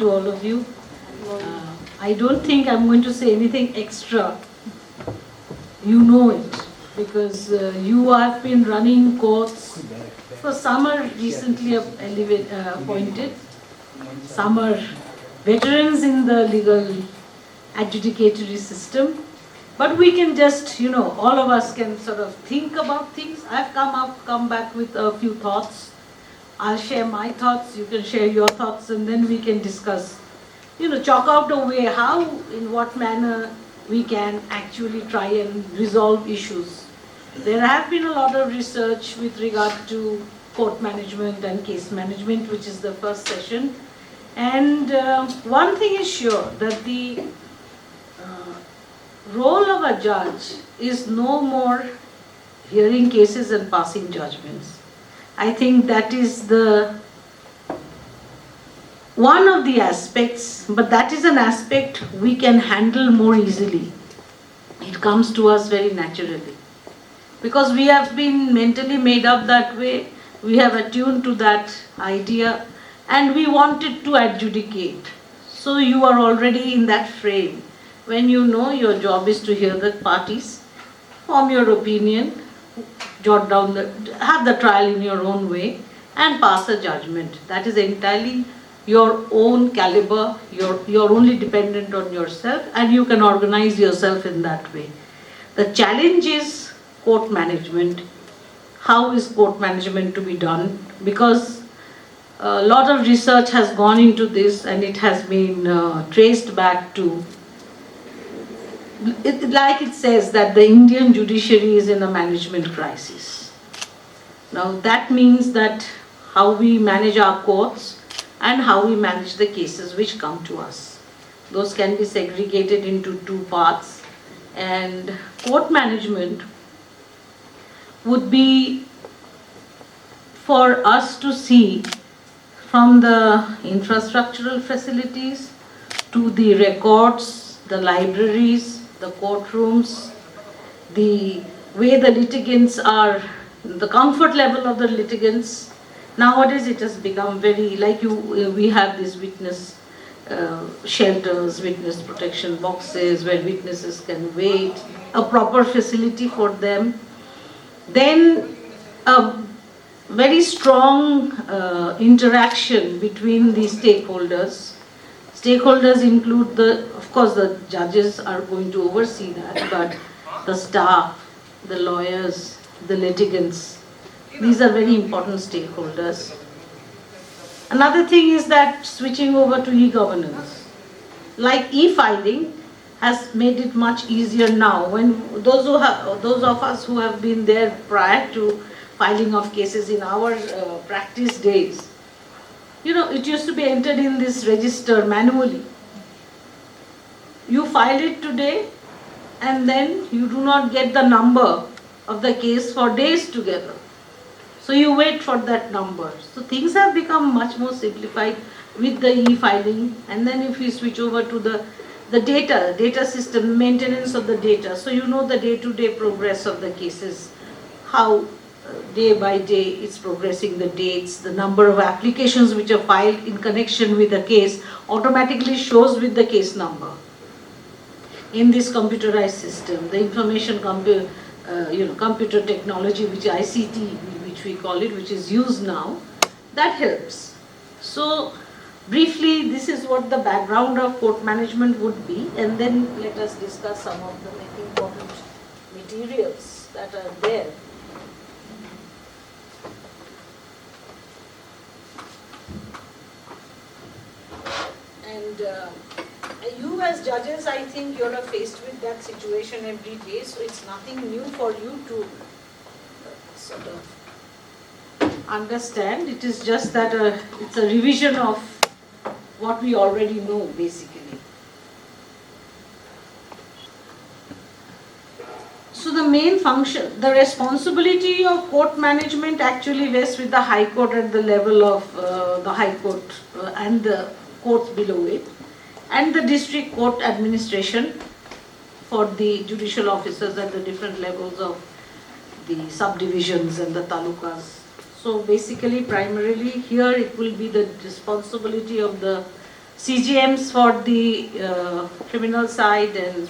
to all of you. I don't think I'm going to say anything extra. You know it, because you have been running courts. For some are recently appointed, some are veterans in the legal adjudicatory system. But we can just, all of us can sort of think about things. I've come back with a few thoughts. I'll share my thoughts, you can share your thoughts, and then we can discuss, chalk out a way how, in what manner we can actually try and resolve issues. There have been a lot of research with regard to court management and case management, which is the first session. And one thing is sure, that the role of a judge is no more hearing cases and passing judgments. I think that is one of the aspects, but that is an aspect we can handle more easily. It comes to us very naturally. Because we have been mentally made up that way, we have attuned to that idea, and we wanted to adjudicate. So you are already in that frame. When you know your job is to hear the parties, form your opinion, jot down have the trial in your own way, and pass a judgment. That is entirely your own caliber, you're only dependent on yourself, and you can organize yourself in that way. The challenge is court management. How is court management to be done? Because a lot of research has gone into this, and it has been traced back to, like it says, that the Indian judiciary is in a management crisis. Now that means that how we manage our courts and how we manage the cases which come to us. Those can be segregated into two parts, and court management would be for us to see from the infrastructural facilities to the records, the libraries, the courtrooms, the way the litigants are, the comfort level of the litigants. Nowadays it has become very, we have these witness shelters, witness protection boxes where witnesses can wait, a proper facility for them. Then a very strong interaction between the stakeholders. Stakeholders include of course the judges are going to oversee that, but the staff, the lawyers, the litigants, these are very important stakeholders. Another thing is that switching over to e-governance, like e-filing, has made it much easier now. When those of us who have been there prior to filing of cases in our practice days, it used to be entered in this register manually. You file it today, and then you do not get the number of the case for days together. So you wait for that number. So things have become much more simplified with the e-filing. And then if you switch over to the data system, maintenance of the data, so you know the day-to-day progress of the cases, how day by day it's progressing, the dates, the number of applications which are filed in connection with the case automatically shows with the case number. In this computerized system, the information computer technology, which ICT, which we call it, which is used now, that helps. So briefly, this is what the background of court management would be, and then let us discuss some of the important materials that are there. And you as judges, I think you're faced with that situation every day, so it's nothing new for you to sort of understand. It is just that it's a revision of what we already know, basically. So the main function, the responsibility of court management actually rests with the High Court at the level of the High Court and the courts below it, and the district court administration for the judicial officers at the different levels of the subdivisions and the talukas. So basically, primarily here it will be the responsibility of the CGMs for the criminal side, and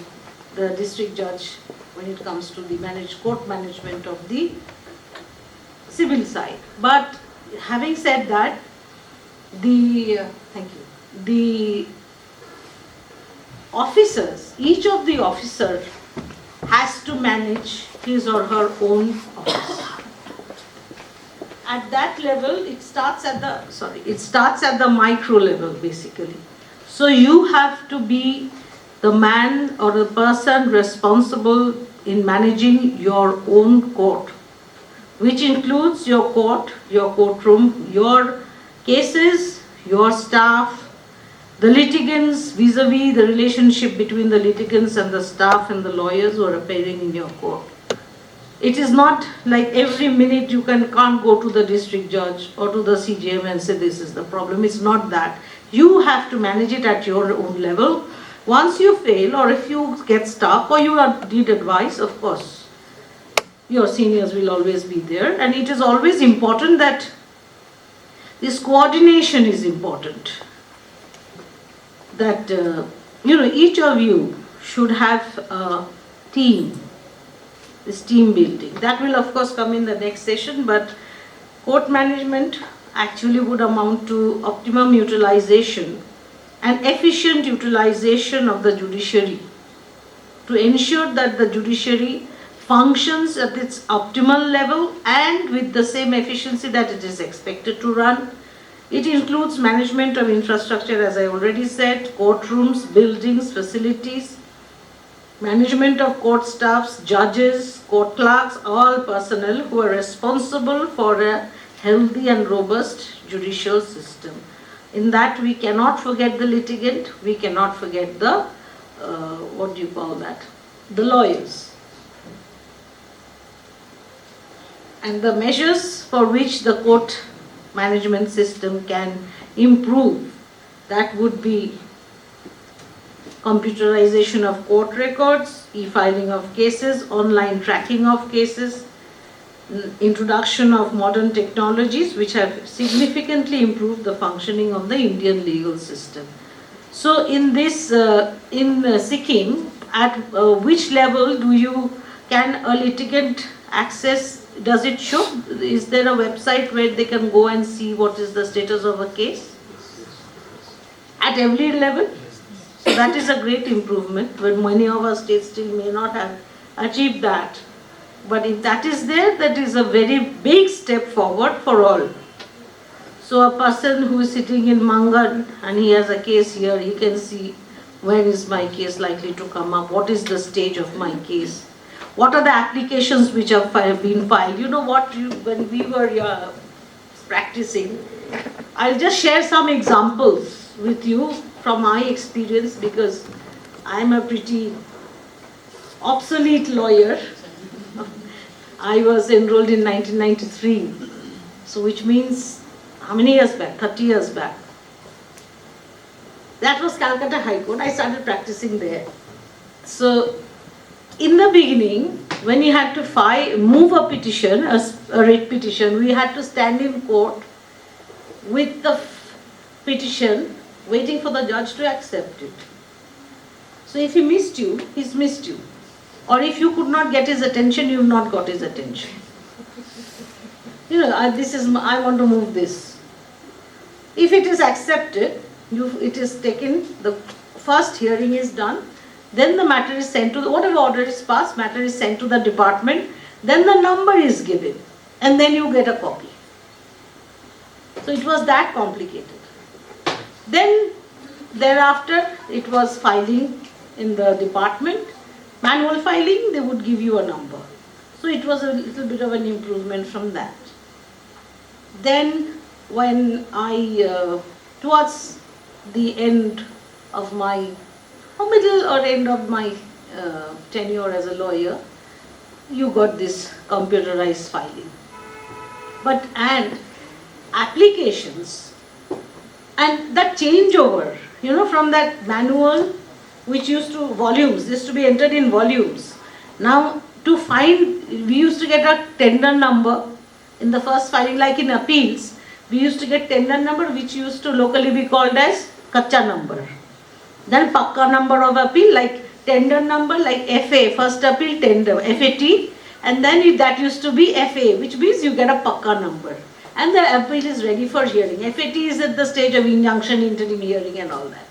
the district judge when it comes to the court management of the civil side. But having said that, the officers, each of the officer has to manage his or her own office. At that level, it starts at the micro level basically. So you have to be the man or the person responsible in managing your own court, which includes your court, your courtroom, your cases, your staff, the litigants, vis-a-vis the relationship between the litigants and the staff and the lawyers who are appearing in your court. It is not like every minute you can't go to the district judge or to the CJM and say this is the problem. It's not that. You have to manage it at your own level. Once you fail, or if you get stuck, or you need advice, of course, your seniors will always be there. And it is always important that this coordination is important. That, each of you should have a team, this team building. That will of course come in the next session, but court management actually would amount to optimum utilization and efficient utilization of the judiciary to ensure that the judiciary functions at its optimal level and with the same efficiency that it is expected to run. It includes management of infrastructure, as I already said, courtrooms, buildings, facilities, management of court staffs, judges, court clerks, all personnel who are responsible for a healthy and robust judicial system. In that, we cannot forget the litigant, we cannot forget the, the lawyers. And the measures for which the court management system can improve, that would be computerization of court records, e-filing of cases, online tracking of cases, introduction of modern technologies which have significantly improved the functioning of the Indian legal system. So in this, in Sikkim, at which level can a litigant access? Does it show? Is there a website where they can go and see what is the status of a case? At every level? So that is a great improvement, when many of our states still may not have achieved that. But if that is there, that is a very big step forward for all. So a person who is sitting in Mangan and he has a case here, he can see when is my case likely to come up, what is the stage of my case, what are the applications which have been filed. You know what, when we were practicing, I'll just share some examples with you from my experience, because I'm a pretty obsolete lawyer. I was enrolled in 1993, so which means how many years back? 30 years back. That was Calcutta High Court. I started practicing there. So in the beginning, when you had to move a petition, a writ petition, we had to stand in court with the petition, waiting for the judge to accept it. So if he missed you, he's missed you. Or if you could not get his attention, you've not got his attention. I want to move this. If it is accepted, it is taken, the first hearing is done, then the matter is sent to, whatever order is passed, matter is sent to the department, then the number is given, and then you get a copy. So it was that complicated. Then, thereafter, it was filing in the department. Manual filing, they would give you a number. So it was a little bit of an improvement from that. Then, when towards the end of my, or middle or end of my tenure as a lawyer, you got this computerized filing. And applications, and that changeover, from that manual, which used to be entered in volumes. Now, we used to get a tender number in the first filing, like in appeals, we used to get tender number which used to locally be called as kacha number. Then pakka number of appeal, like tender number, like FA, first appeal tender, FAT, and then that used to be FA, which means you get a pakka number. And the appeal is ready for hearing. FAT is at the stage of injunction, interim hearing and all that.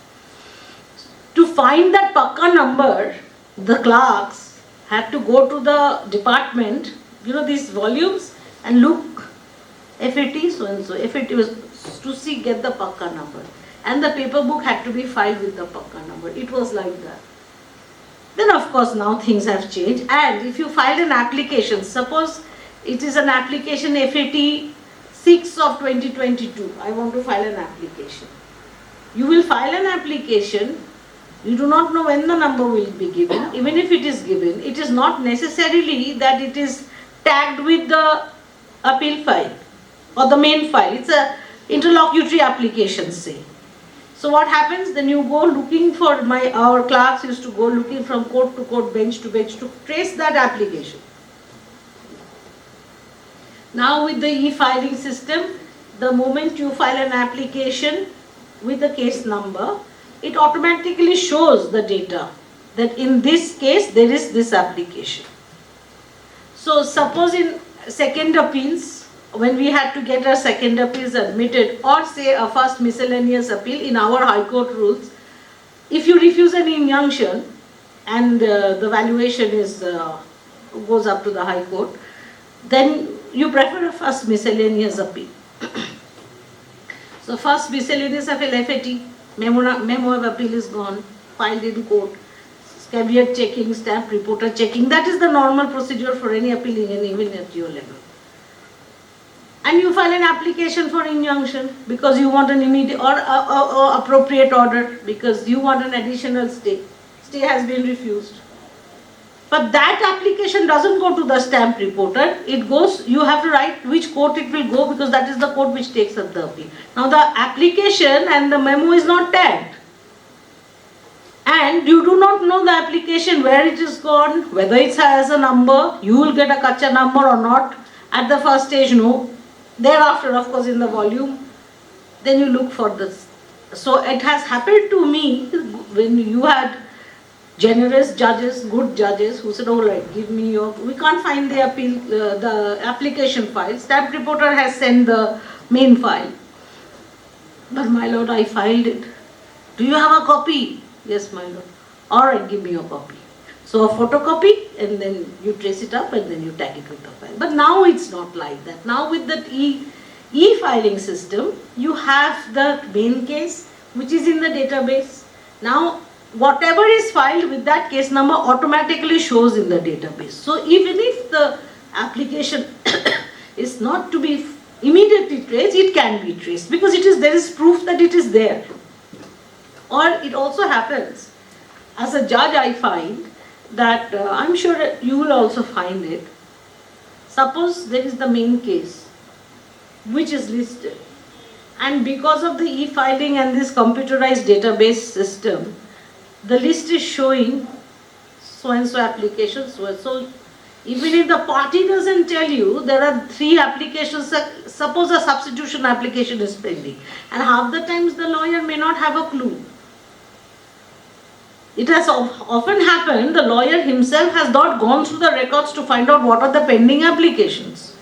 To find that pakka number, the clerks have to go to the department, these volumes, and look, FAT so and so, FAT was to see, get the pakka number. And the paper book had to be filed with the pakka number. It was like that. Then of course now things have changed, and if you file an application, suppose it is an application FAT 6 of 2022, I want to file an application. You will file an application, you do not know when the number will be given. Even if it is given, it is not necessarily that it is tagged with the appeal file or the main file. It's a interlocutory application, say. So what happens, then you go looking for, our clerks used to go looking from court to court, bench to bench to trace that application. Now with the e-filing system, the moment you file an application with the case number, it automatically shows the data that in this case there is this application. So suppose in second appeals, when we had to get our second appeals admitted, or say a first miscellaneous appeal, in our High Court rules, if you refuse an injunction and the valuation goes up to the High Court, then you prefer a first miscellaneous appeal. So first miscellaneous appeal, FAT, memo of appeal is gone, filed in court, caveat checking, stamp reporter checking, that is the normal procedure for any appealing, and even at your level. And you file an application for injunction because you want an immediate or appropriate order, because you want an additional stay. Stay has been refused. But that application doesn't go to the stamp reporter. It goes, you have to write which court it will go, because that is the court which takes up the appeal. Now the application and the memo is not tagged. And you do not know the application, where it is gone, whether it has a number, you will get a kacha number or not. At the first stage, no. Thereafter, of course, in the volume, then you look for this. So it has happened to me when you had generous judges, good judges, who said, "Oh, right, give me your." We can't find the appeal, the application file. Stamp reporter has sent the main file. But my lord, I filed it. Do you have a copy? Yes, my lord. All right, give me your copy. So a photocopy, and then you trace it up, and then you tag it with the file. But now it's not like that. Now with the e-filing system, you have the main case, which is in the database. Now, whatever is filed with that case number automatically shows in the database. So even if the application is not to be immediately traced, it can be traced, because there is proof that it is there. Or it also happens, as a judge I find, that I'm sure you will also find it. Suppose there is the main case which is listed, and because of the e-filing and this computerized database system, the list is showing so and so applications. So even if the party doesn't tell you, there are 3 applications. Suppose a substitution application is pending, and half the times the lawyer may not have a clue. It has often happened, the lawyer himself has not gone through the records to find out what are the pending applications.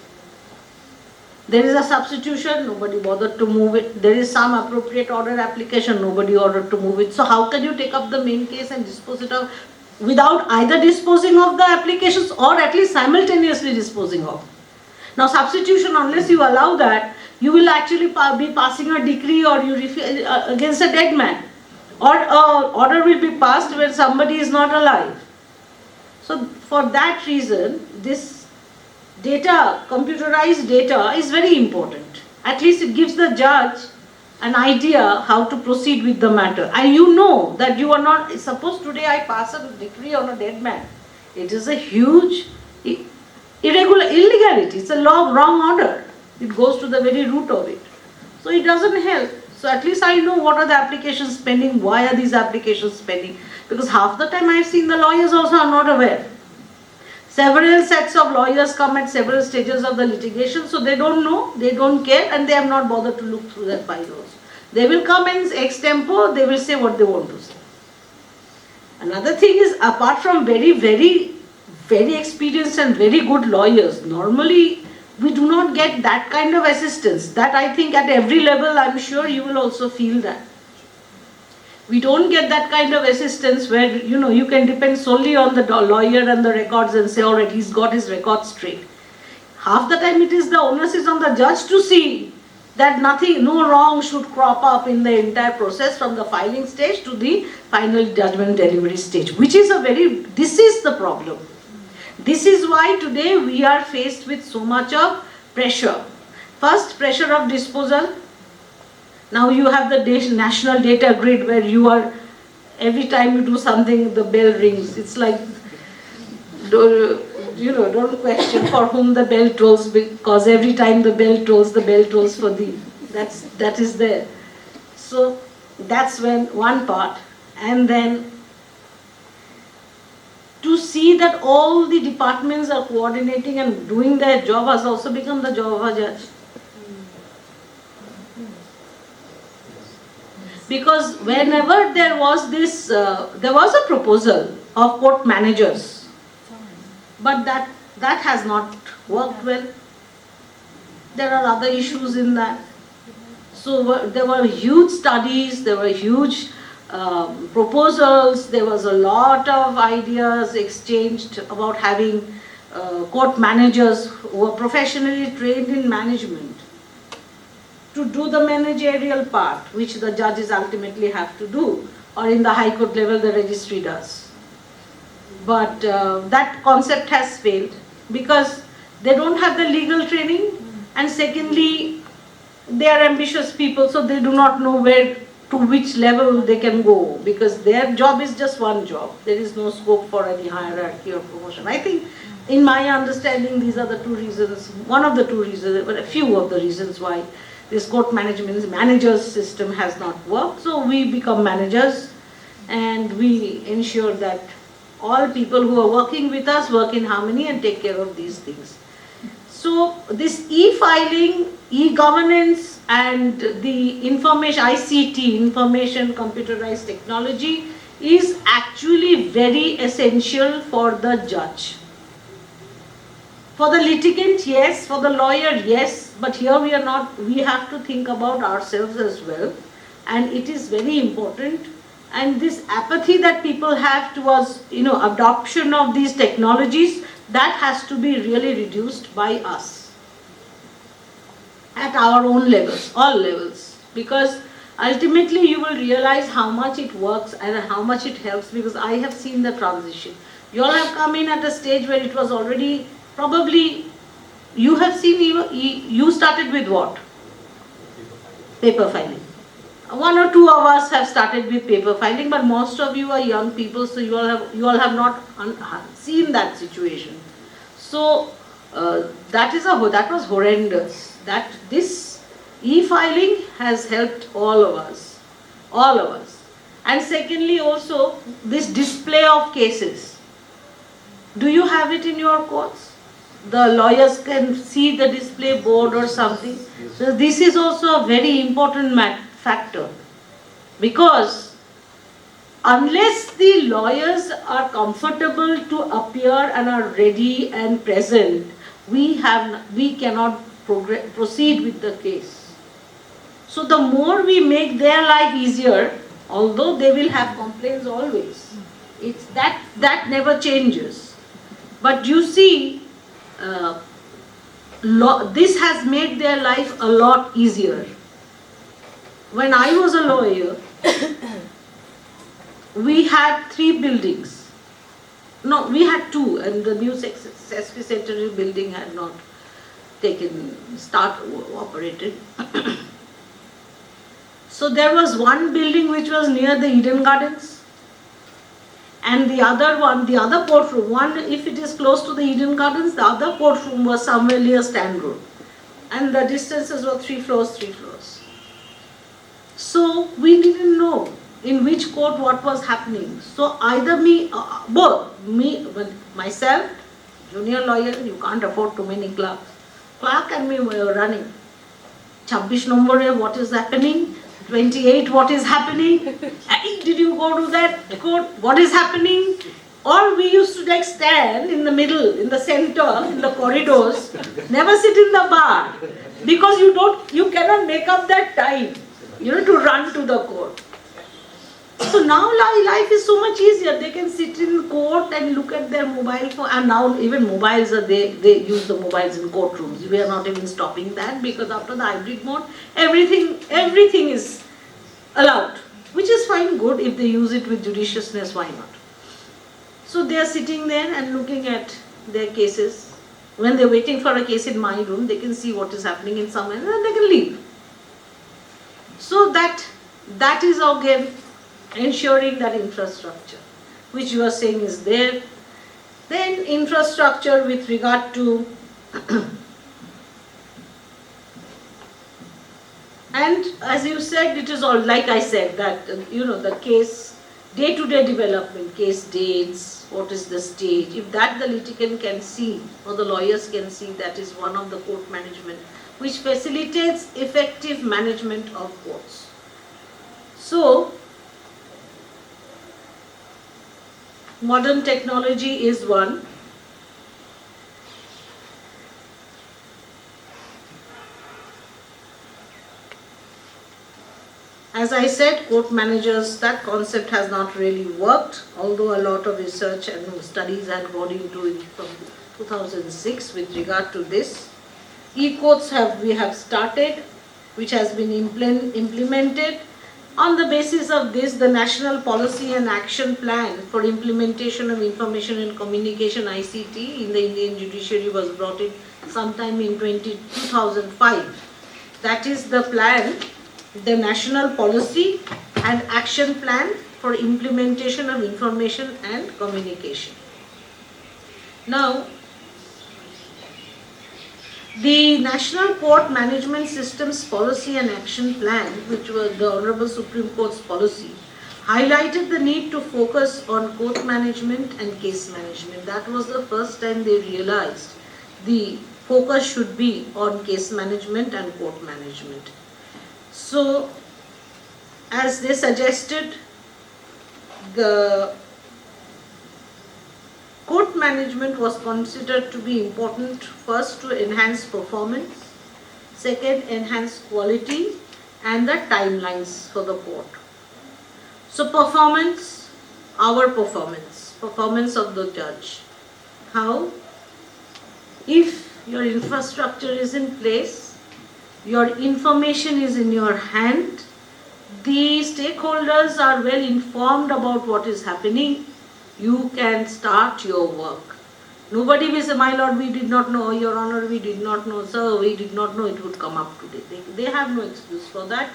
There is a substitution, nobody bothered to move it. There is some appropriate order application, nobody ordered to move it. So how can you take up the main case and dispose it of without either disposing of the applications or at least simultaneously disposing of? Now substitution, unless you allow that, you will actually be passing a decree or you against a dead man. Or order will be passed when somebody is not alive. So for that reason, this data, computerized data, is very important. At least it gives the judge an idea how to proceed with the matter. And you know that you are not, suppose today I pass a decree on a dead man. It is a huge illegality. It's a wrong order. It goes to the very root of it. So it doesn't help. So at least I know what are the applications pending, why are these applications pending. Because half the time I've seen the lawyers also are not aware. Several sets of lawyers come at several stages of the litigation, so they don't know, they don't care, and they have not bothered to look through that file also. They will come and extempore, they will say what they want to say. Another thing is, apart from very, very, very experienced and very good lawyers, normally we do not get that kind of assistance. That I think at every level, I'm sure you will also feel that. We don't get that kind of assistance where, you can depend solely on the lawyer and the records and say, all right, he's got his records straight. Half the time it is the onus is on the judge to see that no wrong should crop up in the entire process from the filing stage to the final judgment delivery stage, which is this is the problem. This is why today we are faced with so much of pressure. First, pressure of disposal. Now you have the national data grid where every time you do something, the bell rings. It's like, don't question for whom the bell tolls, because every time the bell tolls for thee. That is there. So that's one part. And then to see that all the departments are coordinating and doing their job has also become the job of a judge. Because whenever there was a proposal of court managers, but that has not worked well. There are other issues in that. So there were huge studies, there were huge proposals, there was a lot of ideas exchanged about having court managers who were professionally trained in management to do the managerial part, which the judges ultimately have to do, or in the High Court level the registry does. But that concept has failed because they don't have the legal training, and secondly, they are ambitious people, so they do not know to which level they can go, because their job is just one job. There is no scope for any hierarchy or promotion. I think, in my understanding, these are the two reasons, one of the two reasons, but a few of the reasons why this court managers system has not worked. So we become managers and we ensure that all people who are working with us work in harmony and take care of these things. So this e-filing, e-governance and the ICT, information computerized technology, is actually very essential for the judge. For the litigant, yes. For the lawyer, yes. But here we have to think about ourselves as well. And it is very important. And this apathy that people have towards, adoption of these technologies, that has to be really reduced by us. At our own levels, all levels. Because ultimately you will realize how much it works and how much it helps, because I have seen the transition. You all have come in at a stage where it was already, probably, you have seen, you started with what? Paper filing. One or two of us have started with paper filing, but most of you are young people, so you all have not seen that situation. So that was horrendous. This e-filing has helped all of us. And secondly, also this display of cases. Do you have it in your courts? The lawyers can see the display board or something. So this is also a very important factor, because unless the lawyers are comfortable to appear and are ready and present, we cannot proceed with the case. So the more we make their life easier, although they will have complaints always, it's that never changes. But you see, this has made their life a lot easier. When I was a lawyer, we had 3 buildings. No, we had 2, and the new secretary building had not operated. So there was one building which was near the Eden Gardens, and the other courtroom, one if it is close to the Eden Gardens, the other courtroom was somewhere near Stand Road, and the distances were 3 floors. So we didn't know in which court what was happening. So either myself, junior lawyer, you can't afford too many clerks. Clerk and me were running. 26 number, what is happening? 28, what is happening? Hey, did you go to that court? What is happening? Or we used to like stand in the middle, in the center, in the corridors, never sit in the bar, because you cannot make up that time, to run to the court. So now life is so much easier. They can sit in court and look at their mobile phone, and now even mobiles are they use the mobiles in courtrooms. We are not even stopping that, because after the hybrid mode, everything is allowed, which is fine, good. If they use it with judiciousness, why not? So they are sitting there and looking at their cases. When they are waiting for a case in my room, they can see what is happening in somewhere, and then they can leave. So that is again ensuring that infrastructure, which you are saying is there. Then infrastructure with regard to and as you said, it is all like I said that the case day-to-day development, case dates, what is the stage. If that the litigant can see or the lawyers can see, that is one of the court management which facilitates effective management of courts. So modern technology is one. As I said, court managers, that concept has not really worked, although a lot of research and studies had gone into it from 2006 with regard to this. E-courts we have started, which has been implemented. On the basis of this, the National Policy and Action Plan for Implementation of Information and Communication ICT in the Indian Judiciary was brought in sometime in 2005. That is the plan, the National Policy and Action Plan for Implementation of Information and Communication. Now, the National Court Management Systems Policy and Action Plan, which was the Honorable Supreme Court's policy, highlighted the need to focus on court management and case management. That was the first time they realized the focus should be on case management and court management. So, as they suggested, the court management was considered to be important, first to enhance performance, second enhance quality, and the timelines for the court. So performance, performance of the judge. How? If your infrastructure is in place, your information is in your hand, the stakeholders are well informed about what is happening, you can start your work. Nobody will say, my lord, we did not know, your honor, we did not know, sir, we did not know it would come up today. They have no excuse for that.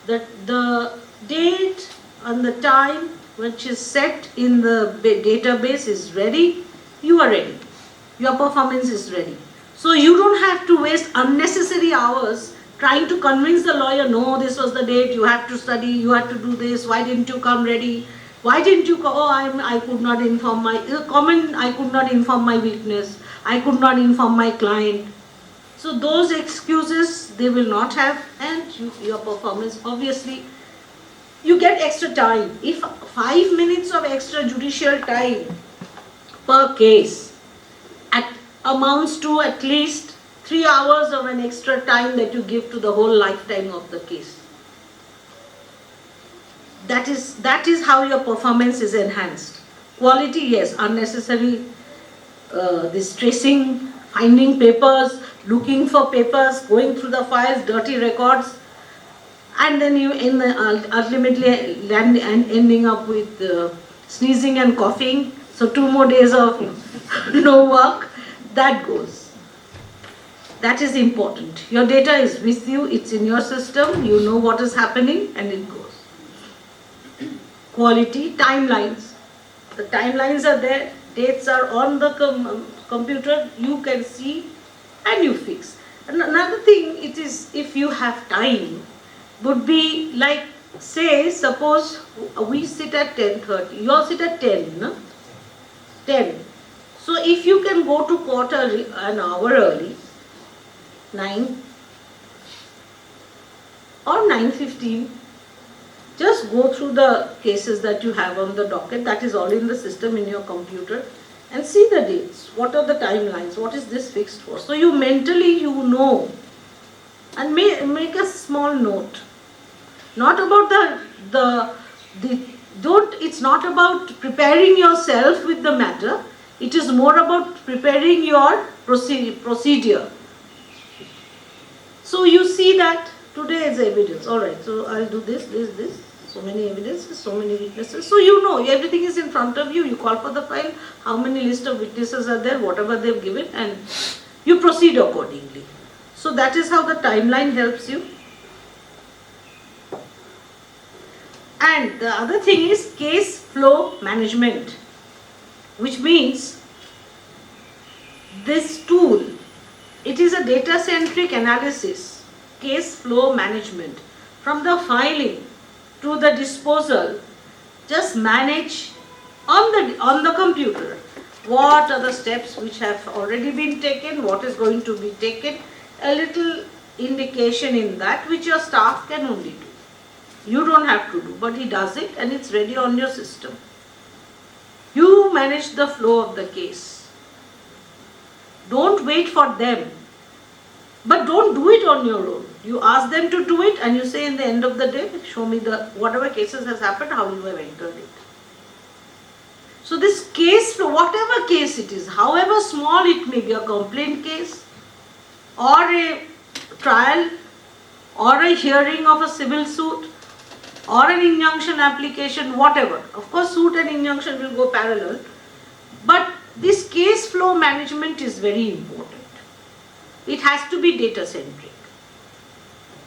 The date and the time which is set in the database is ready, you are ready. Your performance is ready. So you don't have to waste unnecessary hours trying to convince the lawyer, no, this was the date, you have to study, you have to do this, why didn't you come ready? Why didn't you call? I could not inform I could not inform my witness. I could not inform my client. So those excuses they will not have, and your performance, obviously, you get extra time. If 5 minutes of extra judicial time per case amounts to at least 3 hours of an extra time that you give to the whole lifetime of the case. That is how your performance is enhanced. Quality, yes, unnecessary, this tracing, finding papers, looking for papers, going through the files, dirty records, and then you ultimately ending up with sneezing and coughing. So 2 more days of no work, that goes. That is important. Your data is with you, it's in your system, you know what is happening, and it goes. Quality, timelines. The timelines are there, dates are on the computer, you can see and you fix. And another thing, it is if you have time, would be like, say, suppose we sit at 10:30, you all sit at 10, no? 10. So if you can go to court an hour early, 9 or 9:15, Just go through the cases that you have on the docket, that is all in the system in your computer, and see the dates, what are the timelines, what is this fixed for. So you mentally, you know, and make a small note. Not about it's not about preparing yourself with the matter, it is more about preparing your procedure. So you see that today is evidence, alright, so I'll do this, so many evidences, so many witnesses. So you know, everything is in front of you, you call for the file, how many list of witnesses are there, whatever they've given, and you proceed accordingly. So that is how the timeline helps you. And the other thing is case flow management, which means this tool, it is a data-centric analysis, case flow management. From the filing to the disposal, just manage on the computer. What are the steps which have already been taken, what is going to be taken, a little indication in that which your staff can only do. You don't have to do, but he does it and it's ready on your system. You manage the flow of the case. Don't wait for them, but don't do it on your own. You ask them to do it and you say in the end of the day, show me the whatever cases has happened, how you have entered it. So this case flow, whatever case it is, however small it may be, a complaint case or a trial or a hearing of a civil suit or an injunction application, whatever. Of course, suit and injunction will go parallel, but this case flow management is very important. It has to be data centric.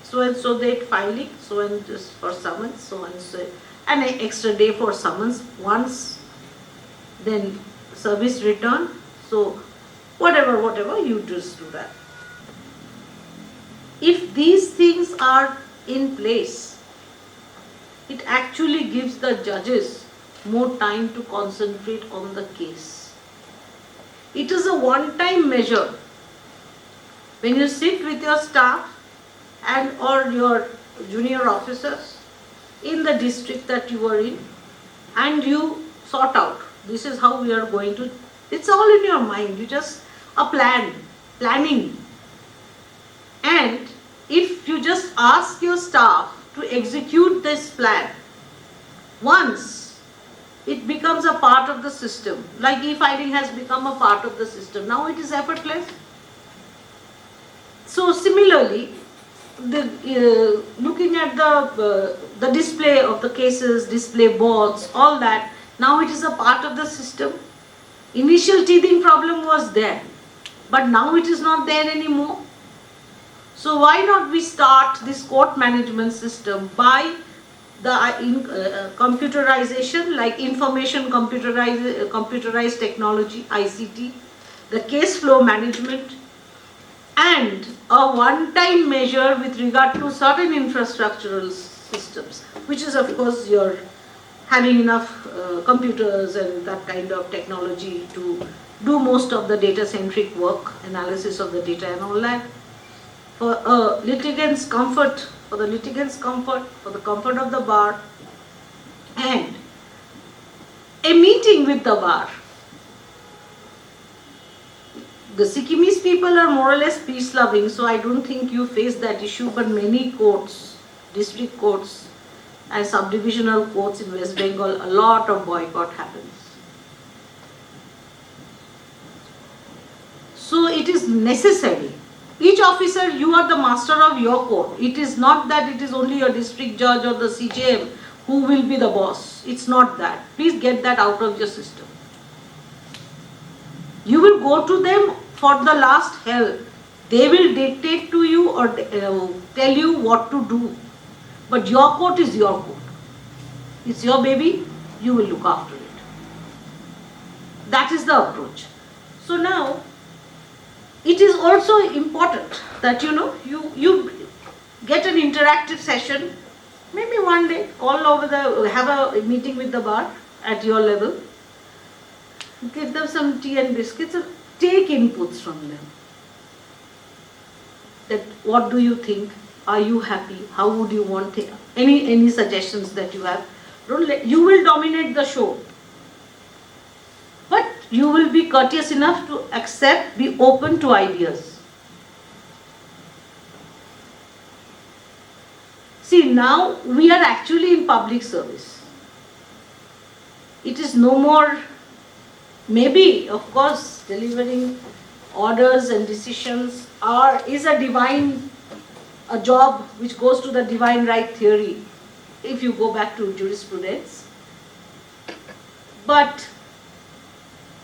So and so date filing, so and just for summons, so and so, and an extra day for summons once, then service return. So whatever, you just do that. If these things are in place, it actually gives the judges more time to concentrate on the case. It is a one-time measure. When you sit with your staff and or your junior officers in the district that you are in, and you sort out, this is how we are going to, it's all in your mind, you just planning. And if you just ask your staff to execute this plan, once it becomes a part of the system, like e-filing has become a part of the system, now it is effortless. So similarly, looking at the display of the cases, display boards, all that, now it is a part of the system. Initial teething problem was there, but now it is not there anymore. So why not we start this court management system by the computerization, like information computerized technology, ICT, the case flow management, and a one-time measure with regard to certain infrastructural systems, which is of course your having enough computers and that kind of technology to do most of the data-centric work, analysis of the data and all that. For litigants' comfort, for the comfort of the bar, and a meeting with the bar. The Sikkimese people are more or less peace-loving, so I don't think you face that issue, but many courts, district courts and subdivisional courts in West Bengal, a lot of boycott happens. So it is necessary. Each officer, you are the master of your court. It is not that it is only your district judge or the CJM who will be the boss. It's not that. Please get that out of your system. You will go to them for the last help. They will dictate to you or tell you what to do. But your court is your court. It's your baby, you will look after it. That is the approach. So now, it is also important that you get an interactive session, maybe one day, have a meeting with the bar at your level, give them some tea and biscuits, and take inputs from them. That what do you think Are you happy? How would you want it? Any suggestions that you have? You will dominate the show. But you will be courteous enough to accept, be open to ideas. See, now we are actually in public service. It is no more, maybe, of course, delivering orders and decisions is a job which goes to the divine right theory, if you go back to jurisprudence. But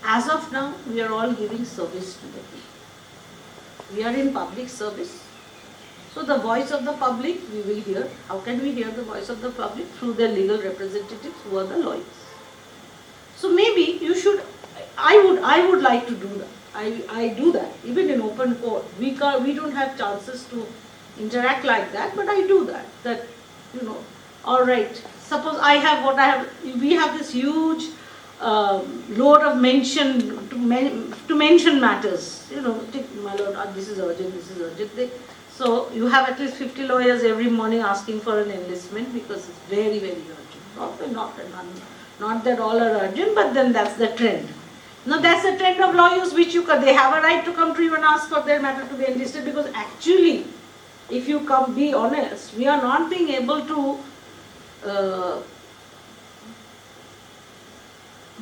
as of now, we are all giving service to the people. We are in public service. So the voice of the public we will hear. How can we hear the voice of the public? Through their legal representatives who are the lawyers. So maybe you should, I would like to do that. I do that, even in open court. We don't have chances to interact like that, but I do that. That, all right, suppose we have this huge load of mention, to mention matters. My lord, this is urgent, So you have at least 50 lawyers every morning asking for an enlistment because it's very, very urgent. Not that all are urgent, but then that's the trend. Now that's the trend of lawyers which they have a right to come to you and ask for their matter to be enlisted, because actually, if you be honest, we are not being able to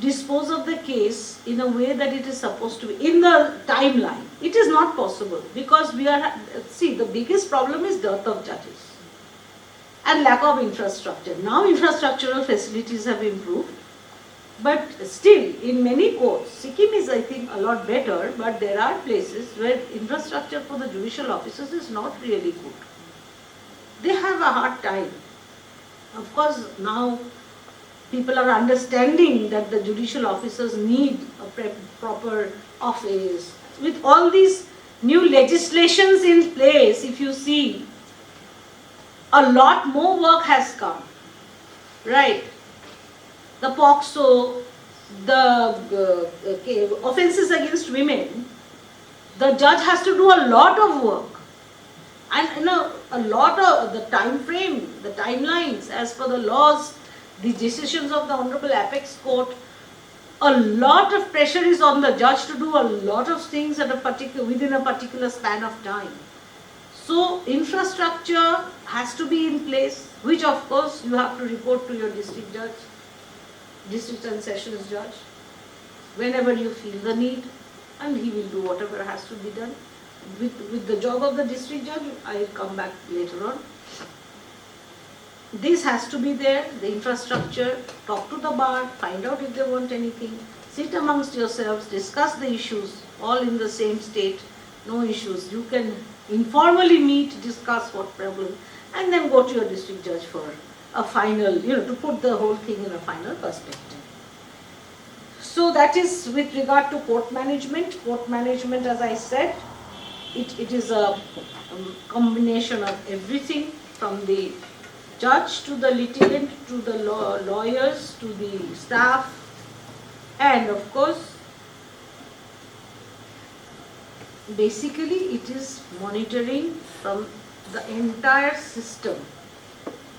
dispose of the case in a way that it is supposed to be, in the timeline. It is not possible because the biggest problem is dearth of judges and lack of infrastructure. Now infrastructural facilities have improved, but still in many courts, Sikkim is, I think, a lot better, but there are places where infrastructure for the judicial officers is not really good. They have a hard time. Of course, now people are understanding that the judicial officers need a proper office. With all these new legislations in place, if you see, a lot more work has come, right? The POCSO, the offences against women, the judge has to do a lot of work. And a lot of the time frame, the timelines, as per the laws, the decisions of the Hon'ble Apex Court, a lot of pressure is on the judge to do a lot of things within a particular span of time. So infrastructure has to be in place, which of course you have to report to your district judge, district and sessions judge, whenever you feel the need, and he will do whatever has to be done. With the job of the district judge, I will come back later on. This has to be there, the infrastructure. Talk to the bar, find out if they want anything, sit amongst yourselves, discuss the issues, all in the same state, no issues. You can informally meet, discuss what problem, and then go to your district judge for a final, to put the whole thing in a final perspective. So that is with regard to court management. Court management, as I said, it is a combination of everything, from the judge to the litigant, to the lawyers, to the staff, and of course, basically it is monitoring from the entire system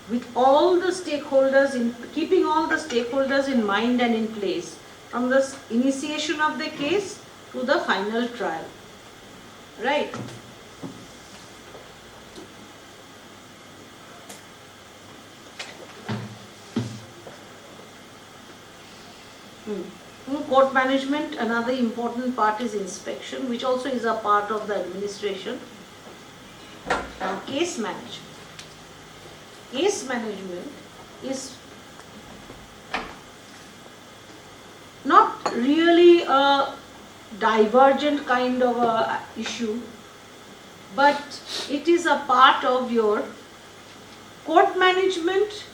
with all the stakeholders, keeping all the stakeholders in mind and in place, from the initiation of the case to the final trial. Right? In court management, another important part is inspection, which also is a part of the administration. Now, case management. Case management is not really a divergent kind of a issue, but it is a part of your court management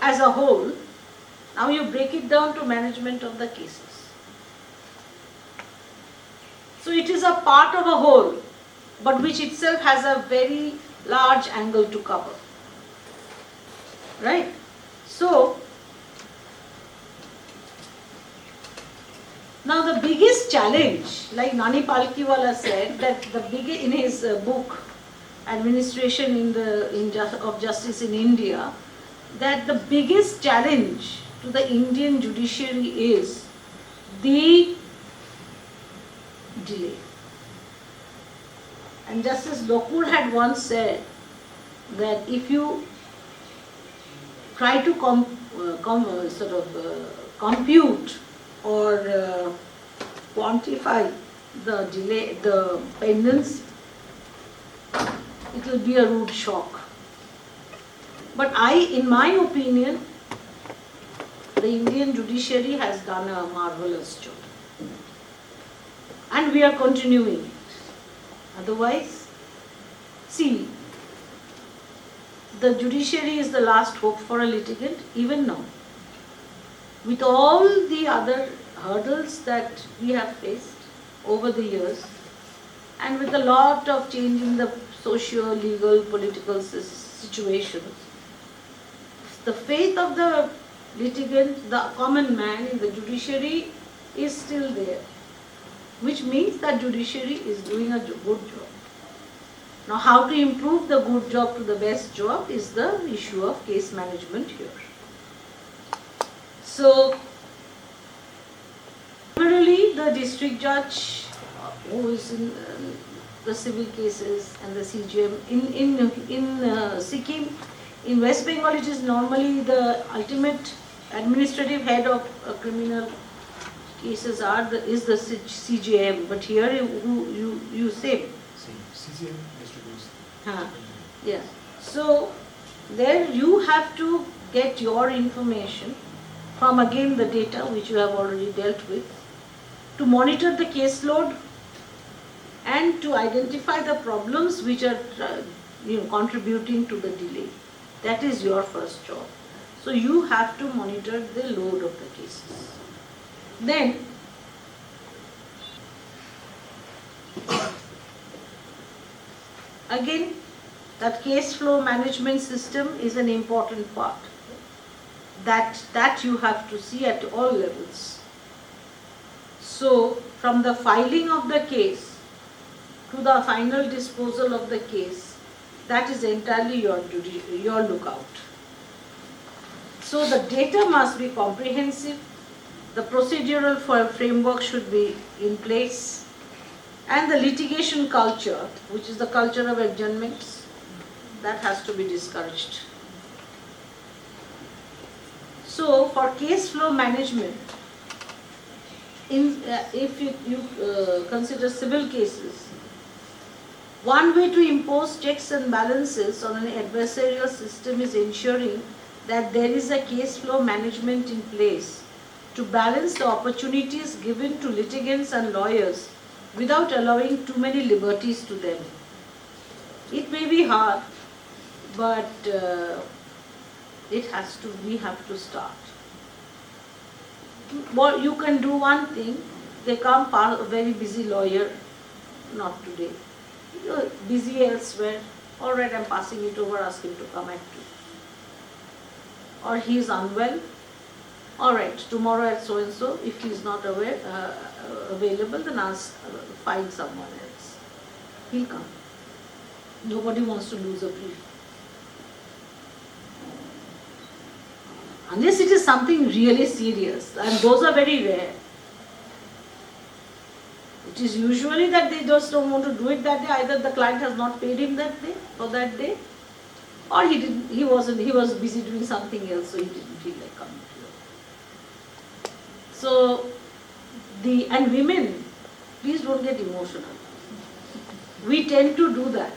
as a whole. Now you break it down to management of the cases. So it is a part of a whole, but which itself has a very large angle to cover. Right? So, now the biggest challenge, like Nani Palkiwala said, that in his book, administration of justice in India, that the biggest challenge to the Indian judiciary is the delay. And Justice Lokur had once said that if you try to compute or quantify the delay, the pendency, it will be a rude shock. But in my opinion, the Indian judiciary has done a marvelous job. And we are continuing it. Otherwise, see, the judiciary is the last hope for a litigant, even now. With all the other hurdles that we have faced over the years, and with a lot of change in the socio, legal, political situations, the faith of the litigant, the common man in the judiciary is still there, which means that judiciary is doing a good job. Now, how to improve the good job to the best job is the issue of case management here. So, generally the district judge who is in the civil cases and the CJM, in Sikkim, in West Bengal, it is normally the ultimate administrative head of criminal cases is the CJM, but here you say CJM distributes. Yeah. So there you have to get your information from again the data which you have already dealt with, to monitor the caseload and to identify the problems which are contributing to the delay. That is your first job. So you have to monitor the load of the cases. Then again, that case flow management system is an important part. That you have to see at all levels. So from the filing of the case to the final disposal of the case, that is entirely your duty, your lookout. So the data must be comprehensive, the procedural framework should be in place, and the litigation culture, which is the culture of adjournments, that has to be discouraged. So for case flow management, if you consider civil cases, one way to impose checks and balances on an adversarial system is ensuring that there is a case flow management in place to balance the opportunities given to litigants and lawyers without allowing too many liberties to them. It may be hard, but we have to start. Well, you can do one thing, they come a very busy lawyer, not today. You're busy elsewhere, all right, I'm passing it over, ask him to come at 2. Or he is unwell, all right, tomorrow at so and so, if he is not available, then find someone else. He'll come. Nobody wants to lose a brief. Unless it is something really serious, and those are very rare. It is usually that they just don't want to do it that day. Either the client has not paid him that day for that day, or he was busy doing something else, so he didn't feel like coming to you. So and women, please don't get emotional. We tend to do that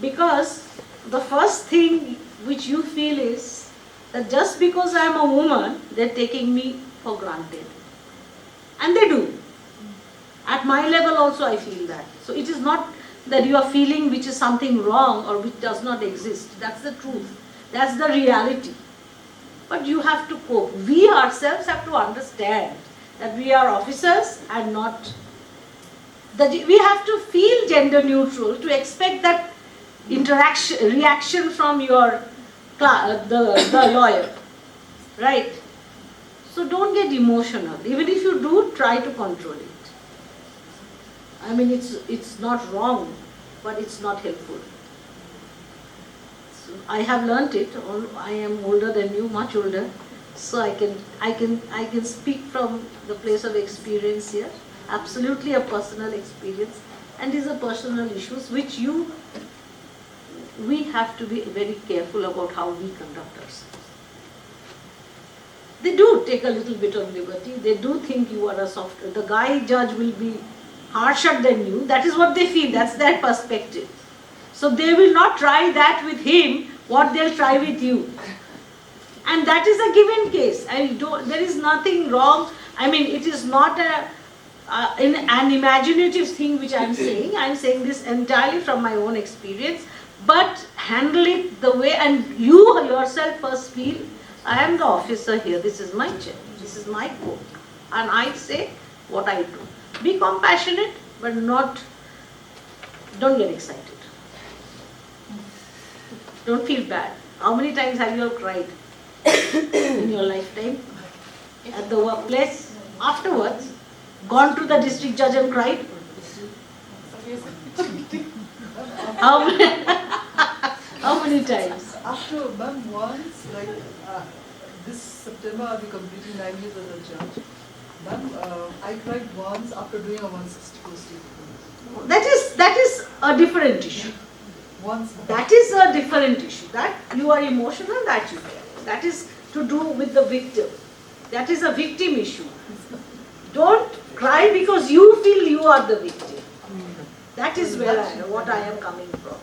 because the first thing which you feel is that just because I am a woman, they're taking me for granted. And they do. At my level also I feel that. So it is not that you are feeling which is something wrong or which does not exist. That's the truth. That's the reality. But you have to cope. We ourselves have to understand that we are officers and not, that we have to feel gender neutral to expect that reaction from your the lawyer, right? So don't get emotional. Even if you do, try to control it. I mean, it's not wrong but it's not helpful. So I have learnt it. I am older than you, much older, so I can speak from the place of experience here. Absolutely a personal experience, and these are personal issues which we have to be very careful about how we conduct ourselves. They do take a little bit of liberty. They do think you are a softer. The guy judge will be harsher than you. That is what they feel. That's their perspective. So they will not try that with him, what they'll try with you. And that is a given case. There is nothing wrong. I mean, it is not an imaginative thing which I am saying. I am saying this entirely from my own experience. But handle it the way, and you yourself first feel, I am the officer here, this is my chair, this is my court, and I say what I do. Be compassionate, but don't get excited. Don't feel bad. How many times have you all cried in your lifetime? At the workplace? Afterwards? Gone to the district judge and cried? How many times? After once, like this September, I'll be completing 9 years as a judge. I cried once after doing a 160 posting. That is a different issue. Once. That is a different issue. That you are emotional, that you care. That is to do with the victim. That is a victim issue. Don't cry because you feel you are the victim. That is what I am coming from.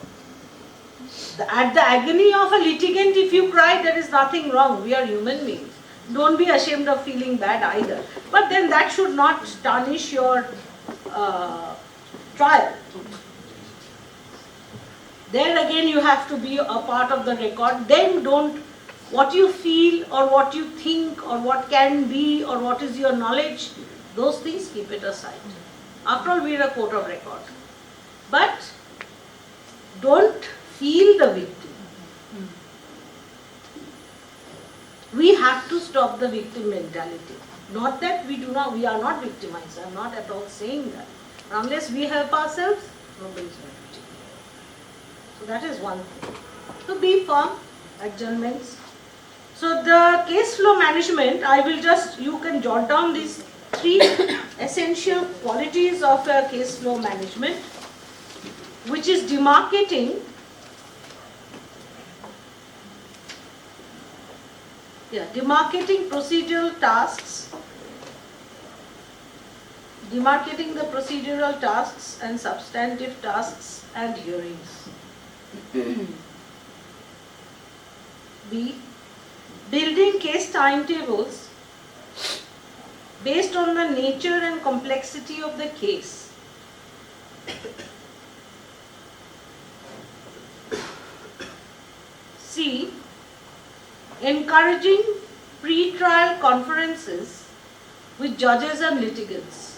At the agony of a litigant, if you cry, there is nothing wrong. We are human beings. Don't be ashamed of feeling bad either. But then that should not tarnish your trial. There again you have to be a part of the record. Then what you feel or what you think or what can be or what is your knowledge, those things keep it aside. After all, we are a court of record. But don't feel the victim. We have to stop the victim mentality. Not that we are not victimized. I am not at all saying that. Unless we help ourselves, nobody is victim. So that is one thing. So be firm, adjournments. So the case flow management, you can jot down these 3 essential qualities of a case flow management, which is demarcating procedural tasks, demarcating the procedural tasks and substantive tasks and hearings. B, building case timetables based on the nature and complexity of the case. C, encouraging pre-trial conferences with judges and litigants.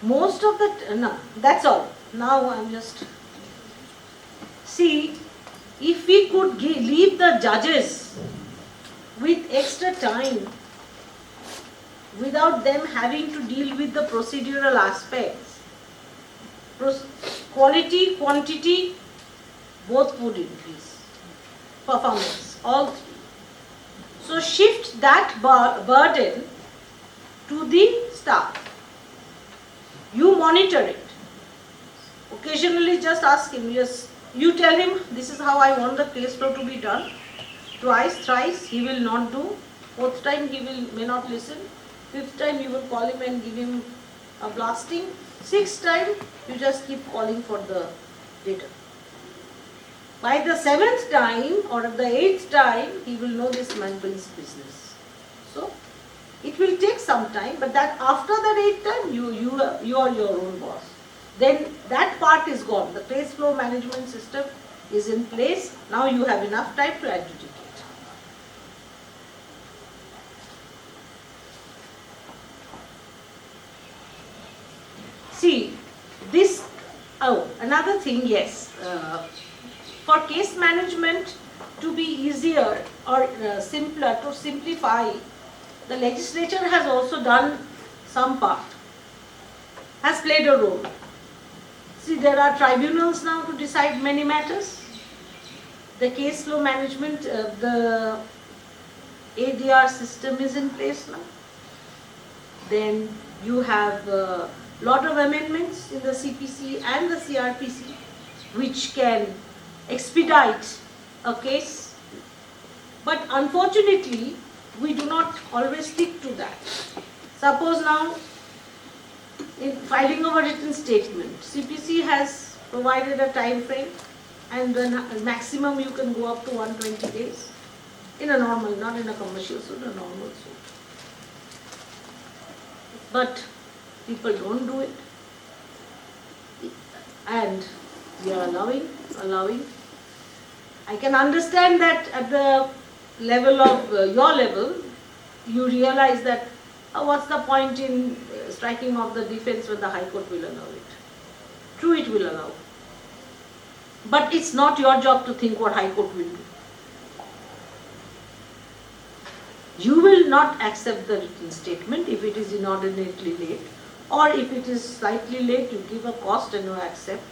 Most of the, no, that's all. Now I'm just, see, if we could leave the judges with extra time, without them having to deal with the procedural aspects, quality, quantity, both would increase. Performance, all 3. So shift that burden to the staff. You monitor it. Occasionally just ask him, you tell him this is how I want the case flow to be done. Twice, thrice, he will not do. 4th time he may not listen. 5th time you will call him and give him a blasting. 6th time you just keep calling for the data. By the 7th time or the 8th time, he will know this man brings business. So it will take some time, but that after that 8th time, you are your own boss. Then that part is gone. The case flow management system is in place. Now you have enough time to adjudicate. See, another thing, yes. For case management to be easier or simpler, to simplify, the legislature has also done some part, has played a role. See, there are tribunals now to decide many matters. The case law management, the ADR system is in place now. Then you have a lot of amendments in the CPC and the CRPC which can expedite a case. But unfortunately, we do not always stick to that. Suppose now, in filing of a written statement, CPC has provided a time frame and the maximum you can go up to 120 days in a normal, not in a commercial suit, a normal suit. But people don't do it. And we are allowing. I can understand that at the level of your level, you realize that what's the point in striking off the defense when the High Court will allow it. True, it will allow. But it's not your job to think what High Court will do. You will not accept the written statement if it is inordinately late, or if it is slightly late, you give a cost and you accept.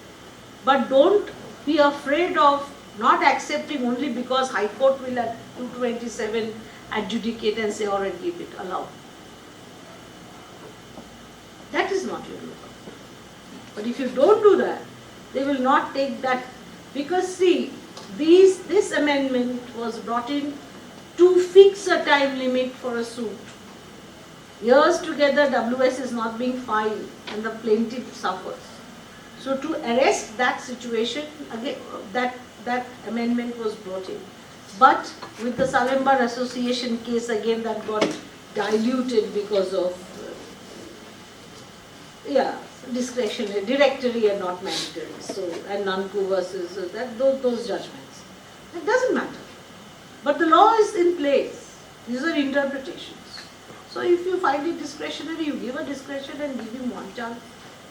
But don't be afraid of not accepting only because High Court will at 227 adjudicate and say, alright, give it, allow. That is not your job. But if you don't do that, they will not take that. Because see, this amendment was brought in to fix a time limit for a suit. Years together, WS is not being filed and the plaintiff suffers. So to arrest that situation, again, that amendment was brought in. But with the Salem Bar Association case, again that got diluted because of discretionary, directory and not mandatory. So, and Nanku versus those judgments. It doesn't matter. But the law is in place. These are interpretations. So if you find it discretionary, you give a discretion and give him one chance.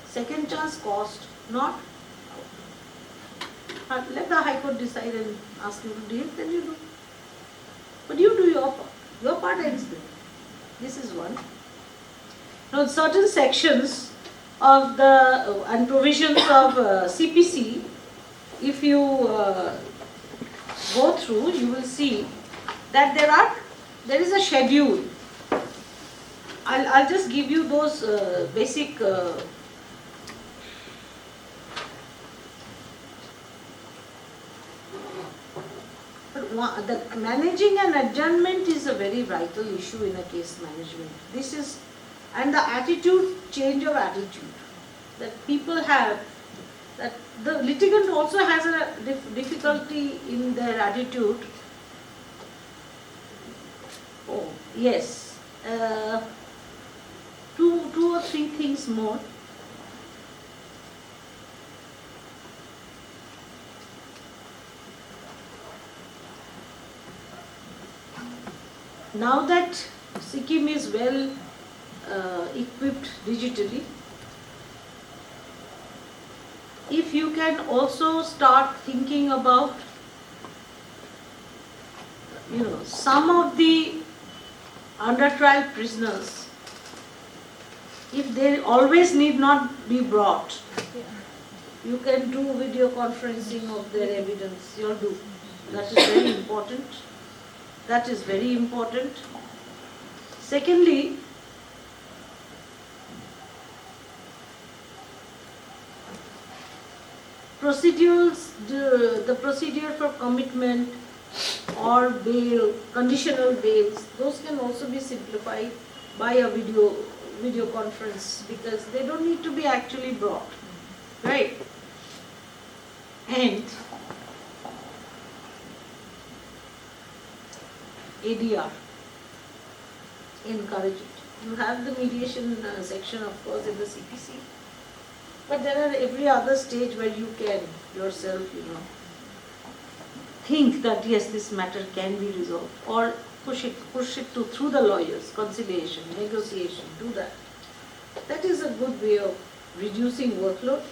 Second chance, cost, not. Let the High Court decide and ask you to do it, then you do. But you do your part. Your part ends there. This is one. Now certain sections of the and provisions of CPC, if you go through, you will see that there is a schedule. I'll just give you those basic the managing an adjournment is a very vital issue in a case management. This is, and the attitude, change of attitude that people have, that the litigant also has a difficulty in their attitude. Oh, yes. Two or three things more. Now that Sikkim is well equipped digitally, if you can also start thinking about, some of the under trial prisoners, if they always need not be brought, you can do video conferencing of their evidence, you'll do. That is very important. That is very important. Secondly, procedures, the procedure for commitment or bail, conditional bails, those can also be simplified by a video conference because they don't need to be actually brought, right? And ADR, encourage it. You have the mediation section, of course, in the CPC, but there are every other stage where you can yourself, think that yes, this matter can be resolved, or push it through the lawyers, conciliation, negotiation, do that. That is a good way of reducing workload,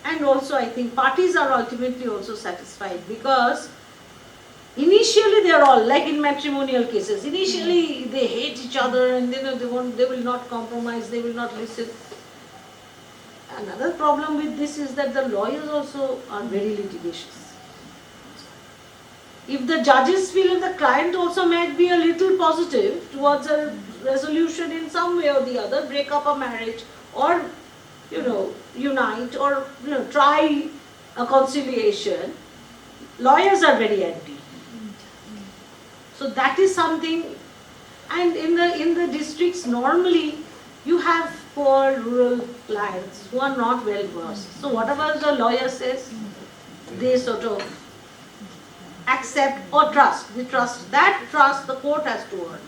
and also I think parties are ultimately also satisfied because Initially they are all, like in matrimonial cases, initially they hate each other and they will not compromise, they will not listen. Another problem with this is that the lawyers also are very litigious. If the judges feel the client also might be a little positive towards a resolution in some way or the other, break up a marriage or, unite or, try a conciliation, lawyers are very anti. So that is something, and in the districts normally you have poor rural clients who are not well versed. So whatever the lawyer says, they sort of accept or trust. They trust. That trust the court has to earn,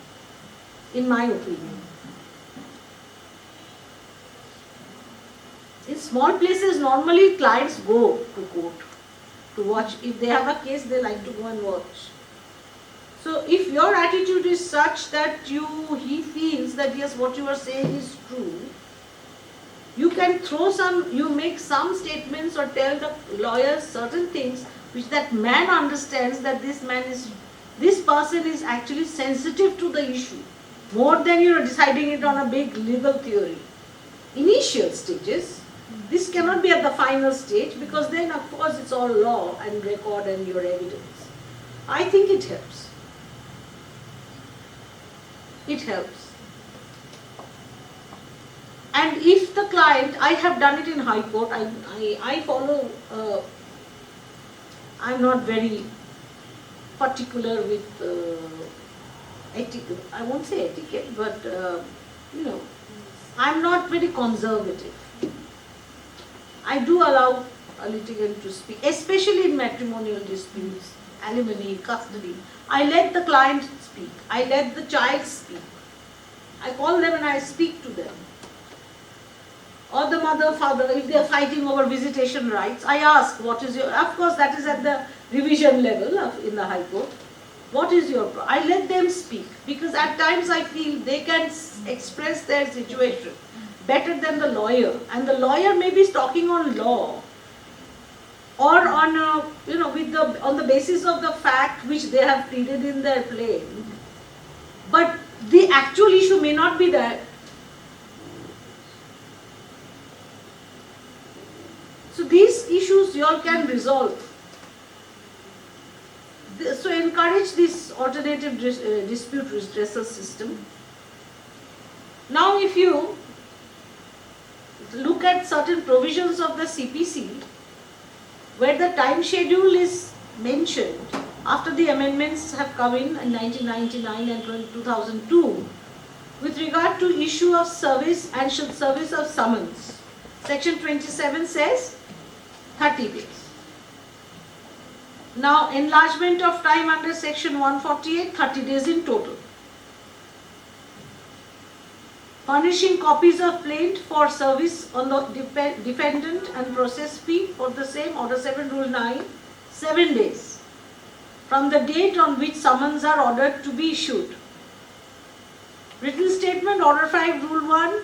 in my opinion. In small places, normally clients go to court to watch. If they have a case, they like to go and watch. So if your attitude is such that he feels that yes, what you are saying is true, you can make some statements or tell the lawyers certain things which that man understands that this person is actually sensitive to the issue, more than deciding it on a big legal theory. Initial stages, this cannot be at the final stage, because then of course it's all law and record and your evidence. I think it helps. It helps. And if the client, I have done it in High Court, I follow, I'm not very particular with etiquette, I won't say etiquette, but I'm not very conservative. I do allow a litigant to speak, especially in matrimonial disputes, alimony, custody. I let the client speak. I let the child speak. I call them and I speak to them. Or the mother, father, if they are fighting over visitation rights, I ask, what is your, of course that is at the revision level in the High Court. What is your, I let them speak, because at times I feel they can express their situation better than the lawyer. And the lawyer may be talking on law, or on on the basis of the fact which they have pleaded in their claim, but the actual issue may not be that. So these issues you all can resolve. So encourage this alternative dispute redressal system. Now if you look at certain provisions of the CPC, where the time schedule is mentioned after the amendments have come in 1999 and 2002, with regard to issue of service and service of summons. Section 27 says 30 days. Now enlargement of time under section 148, 30 days in total. Furnishing copies of plaint for service on the defendant and process fee for the same, Order 7 Rule 9, 7 days from the date on which summons are ordered to be issued. Written statement, Order 5 Rule 1,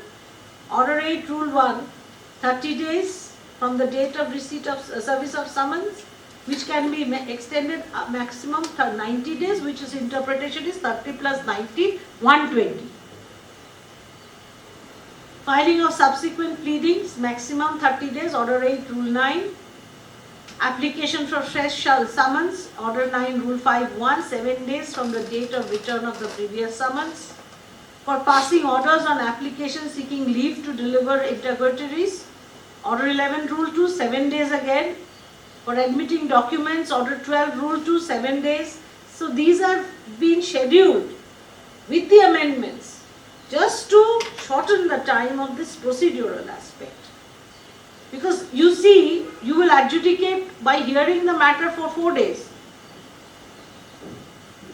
Order 8 Rule 1, 30 days from the date of receipt of service of summons, which can be extended maximum 90 days, which is interpretation is 30 plus 90, 120. Filing of subsequent pleadings, maximum 30 days, Order 8 Rule 9. Application for fresh summons, Order 9 Rule 5 1, 7 days from the date of return of the previous summons. For passing orders on application seeking leave to deliver interrogatories, Order 11 Rule 2, 7 days again. For admitting documents, Order 12 Rule 2, 7 days. So these are being scheduled with the amendments just to shorten the time of this procedural aspect. Because you see, you will adjudicate by hearing the matter for 4 days.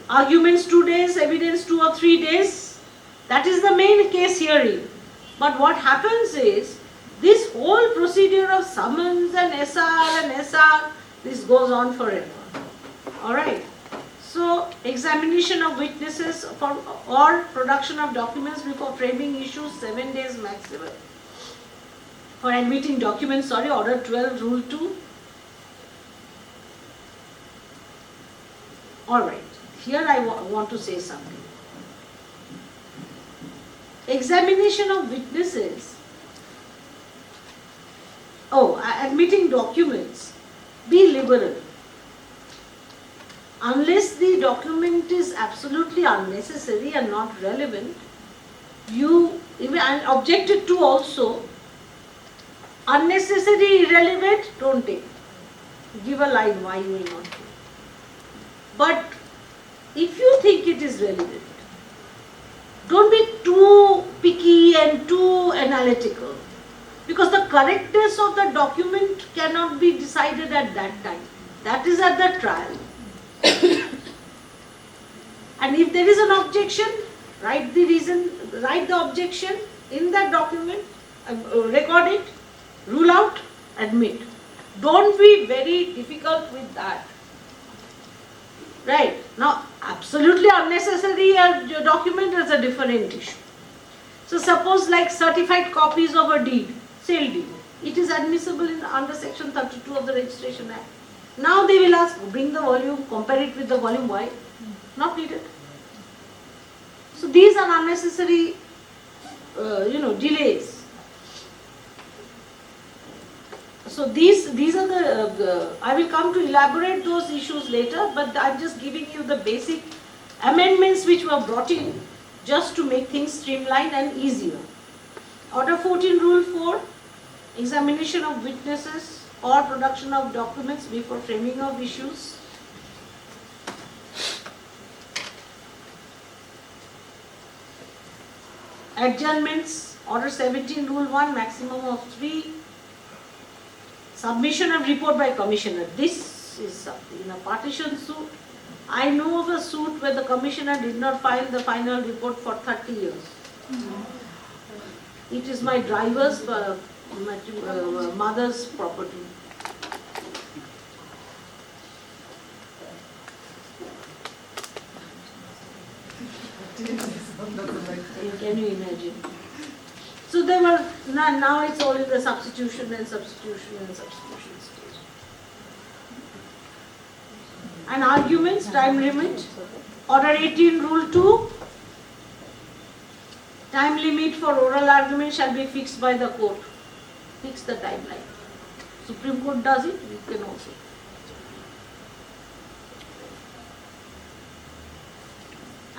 Arguments 2 days, evidence 2 or 3 days. That is the main case hearing. But what happens is, this whole procedure of summons and SR, this goes on forever. Alright. So, examination of witnesses or production of documents before framing issues, 7 days maximum. For admitting documents, Order 12 Rule 2. Alright, here I want to say something. Examination of witnesses, admitting documents, be liberal. Unless the document is absolutely unnecessary and not relevant, you, and objected to also, unnecessary, irrelevant, don't take. Give a line why you will not take. But if you think it is relevant, don't be too picky and too analytical, because the correctness of the document cannot be decided at that time. That is at the trial. And if there is an objection, write the objection in that document, record it, rule out, admit. Don't be very difficult with that. Right. Now, absolutely unnecessary document is a different issue. So suppose like certified copies of a deed, sale deed, it is admissible under section 32 of the Registration Act. Now they will ask, bring the volume, compare it with the volume, why? Not needed. So these are unnecessary, delays. So these are the, I will come to elaborate those issues later, but I'm just giving you the basic amendments which were brought in just to make things streamlined and easier. Order 14, Rule 4, examination of witnesses or production of documents before framing of issues. Adjournments, Order 17, Rule 1, maximum of 3. Submission of report by commissioner. This is something. In a partition suit, I know of a suit where the commissioner did not file the final report for 30 years. It is my driver's mother's property. Can you imagine? So there were, now it's all in the substitution stage. And arguments, time limit. Order 18, Rule 2. Time limit for oral argument shall be fixed by the court. Fix the timeline. Supreme Court does it, we can also.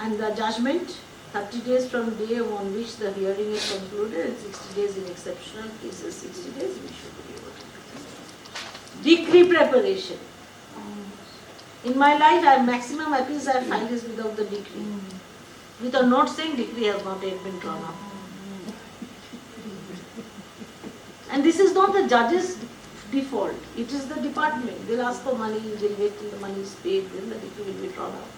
And the judgment, 30 days from day on which the hearing is concluded and 60 days in exceptional cases, 60 days we should be able to do. Decree preparation. In my life, maximum appeals I have filed is without the decree. With a note saying decree has not yet been drawn up. And this is not the judge's default, it is the department. They'll ask for money, they'll wait till the money is paid, then the decree will be drawn up.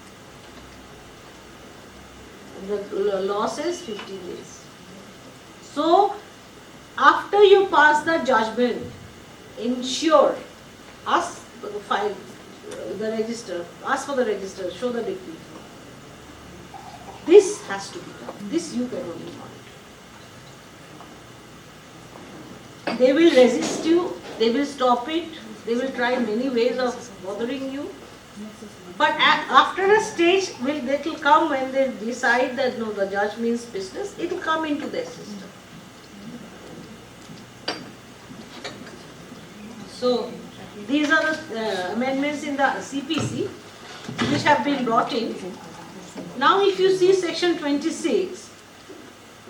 The law says 15 days. So, after you pass the judgment, ensure, ask the file, the register, ask for the register, show the decree. This has to be done. This you can only monitor. They will resist you, they will stop it, they will try many ways of bothering you. But after a stage, they will come when they decide that no, the judge means business, it will come into their system. So, these are the amendments in the CPC which have been brought in. Now if you see section 26,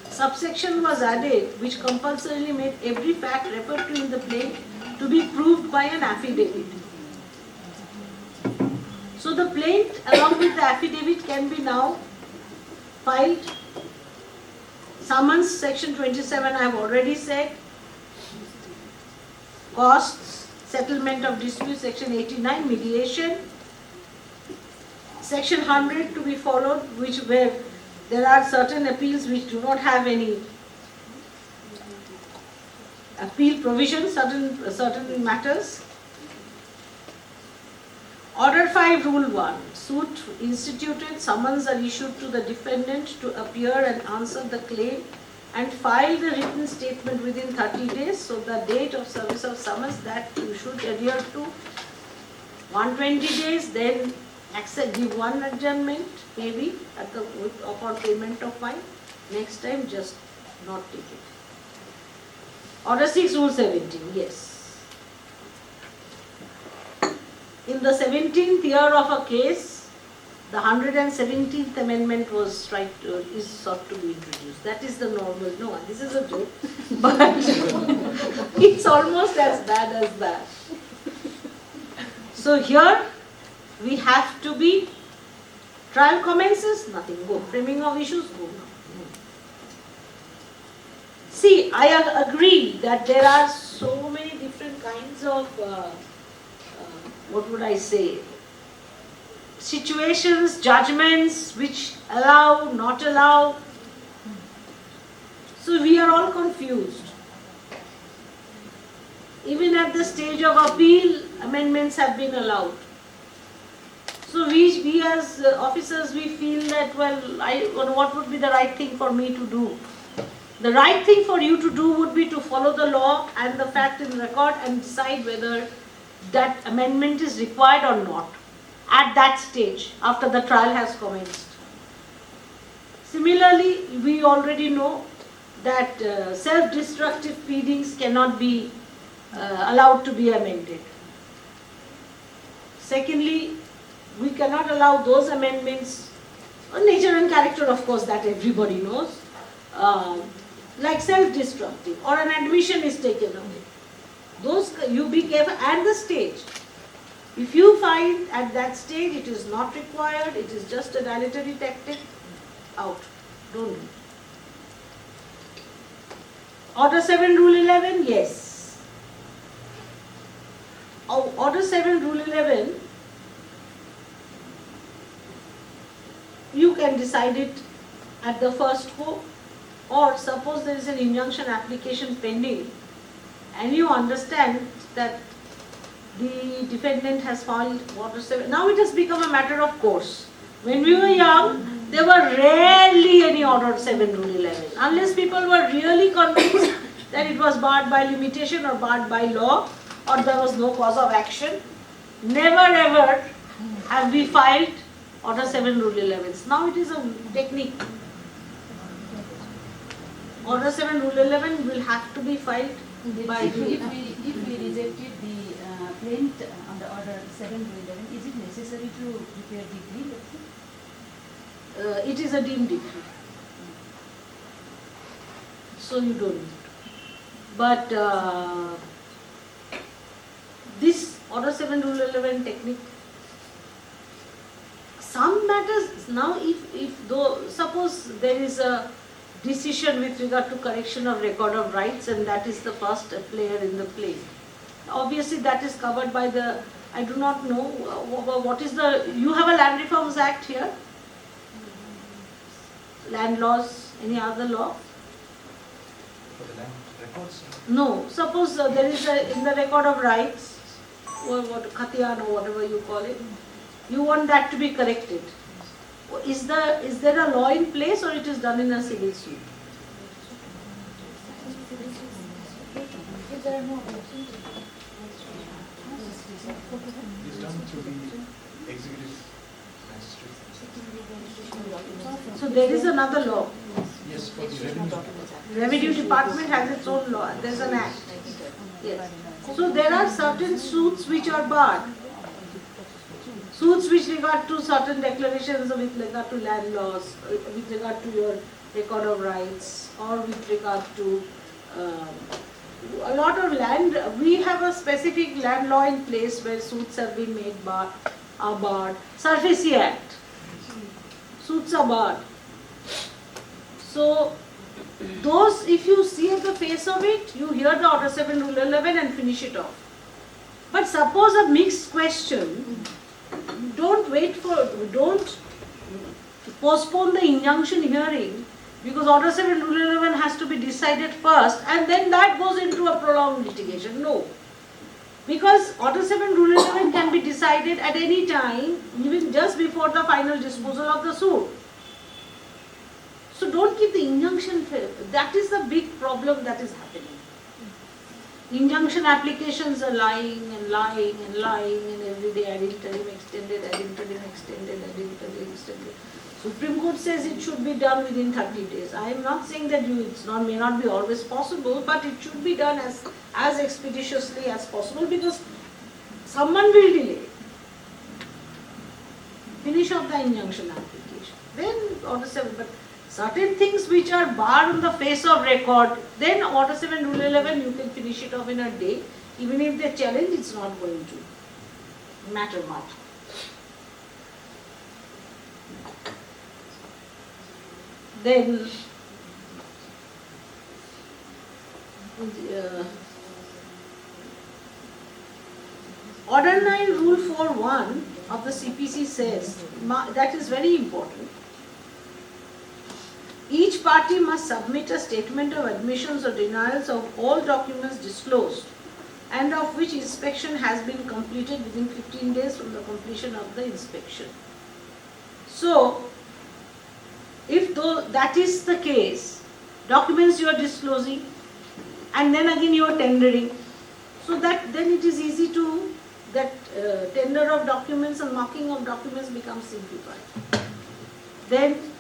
subsection was added which compulsorily made every fact referred to in the plaint to be proved by an affidavit. So the plaint along with the affidavit can be now filed. Summons, section 27 I have already said. Costs, settlement of dispute, section 89, mediation. Section 100 to be followed, where there are certain appeals which do not have any appeal provisions, certain matters. Order 5, Rule 1. Suit instituted, summons are issued to the defendant to appear and answer the claim and file the written statement within 30 days. So the date of service of summons that you should adhere to. 120 days, then accept, give one adjournment, maybe at the upon payment of fine. Next time, just not take it. Order 6, Rule 17, yes. In the 17th year of a case, the 117th amendment was is sought to be introduced. That is the normal. No, this is a joke, but it's almost as bad as that. So here we have to be, trial commences, nothing, go. Framing of issues, go now. See, I agree that there are so many different kinds of, what would I say, situations, judgments which allow, not allow. So we are all confused. Even at the stage of appeal, amendments have been allowed. So we as officers, we feel that, well, what would be the right thing for me to do? The right thing for you to do would be to follow the law and the fact in record and decide whether that amendment is required or not at that stage after the trial has commenced. Similarly, we already know that self-destructive pleadings cannot be allowed to be amended. Secondly, we cannot allow those amendments, nature and character, of course, that everybody knows, like self-destructive or an admission is taken away. Those, you be careful at the stage. If you find at that stage it is not required, it is just a dilatory tactic, out. Don't do it. Order 7, Rule 11, yes. Order 7, Rule 11, you can decide it at the first go, or suppose there is an injunction application pending and you understand that the defendant has filed Order 7. Now it has become a matter of course. When we were young, there were rarely any Order 7, Rule 11, unless people were really convinced that it was barred by limitation or barred by law, or there was no cause of action. Never ever have we filed Order 7, Rule 11s. Now it is a technique. Order 7, Rule 11 will have to be filed by If we rejected the plaint on the Order 7 Rule 11, is it necessary to prepare decree? it is a deemed decree. So you don't need to. But this Order 7 Rule 11 technique, some matters, now if though, suppose there is a decision with regard to correction of record of rights and that is the first player in the play. Obviously that is covered by the, I do not know, what is the, you have a Land Reforms Act here? Land laws, any other law? For the land records, No, suppose there is a, in the record of rights, or what, Khatiyan or whatever you call it, you want that to be corrected. Is there a law in place or it is done in a civil suit? it's done through the executive magistrate. So there is another law. Yes, for the revenue. Revenue department has its own law. There is an act. Yes. So there are certain suits which are barred. Suits which regard to certain declarations with regard to land laws, with regard to your record of rights, or with regard to a lot of land. We have a specific land law in place where suits have been made are barred. SURFACE Act. Suits are barred. So those, if you see at the face of it, you hear the Order 7 Rule 11 and finish it off. But suppose a mixed question, don't postpone the injunction hearing, because Order 7 Rule 11 has to be decided first and then that goes into a prolonged litigation. No. Because Order 7 Rule 11 can be decided at any time, even just before the final disposal of the suit. So don't keep the injunction fair. That is the big problem that is happening. Injunction applications are lying and lying and lying, and every day ad interim extended, ad interim extended, ad interim extended. Supreme Court says it should be done within 30 days. I am not saying that may not be always possible, but it should be done as expeditiously as possible, because someone will delay. Finish off the injunction application. Then order 7, but certain things which are barred on the face of record, then order 7, rule 11, you can finish it off in a day. Even if they challenge, it's not going to matter much. Then order 9, rule 4.1 of the CPC says, that is very important. Each party must submit a statement of admissions or denials of all documents disclosed and of which inspection has been completed within 15 days from the completion of the inspection. So, if that is the case, documents you are disclosing and then again you are tendering, so that then it is easy to, that tender of documents and marking of documents becomes simplified. Then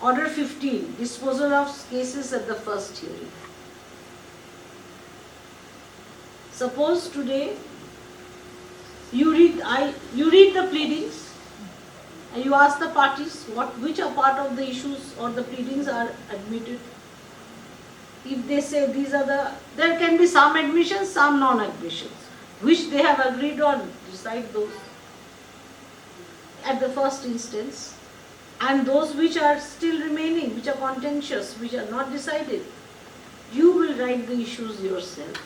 order 15, disposal of cases at the first hearing. Suppose today you read the pleadings and you ask the parties which are part of the issues or the pleadings are admitted. If they say there can be some admissions, some non-admissions, which they have agreed on, decide those at the first instance. And those which are still remaining, which are contentious, which are not decided, you will write the issues yourself.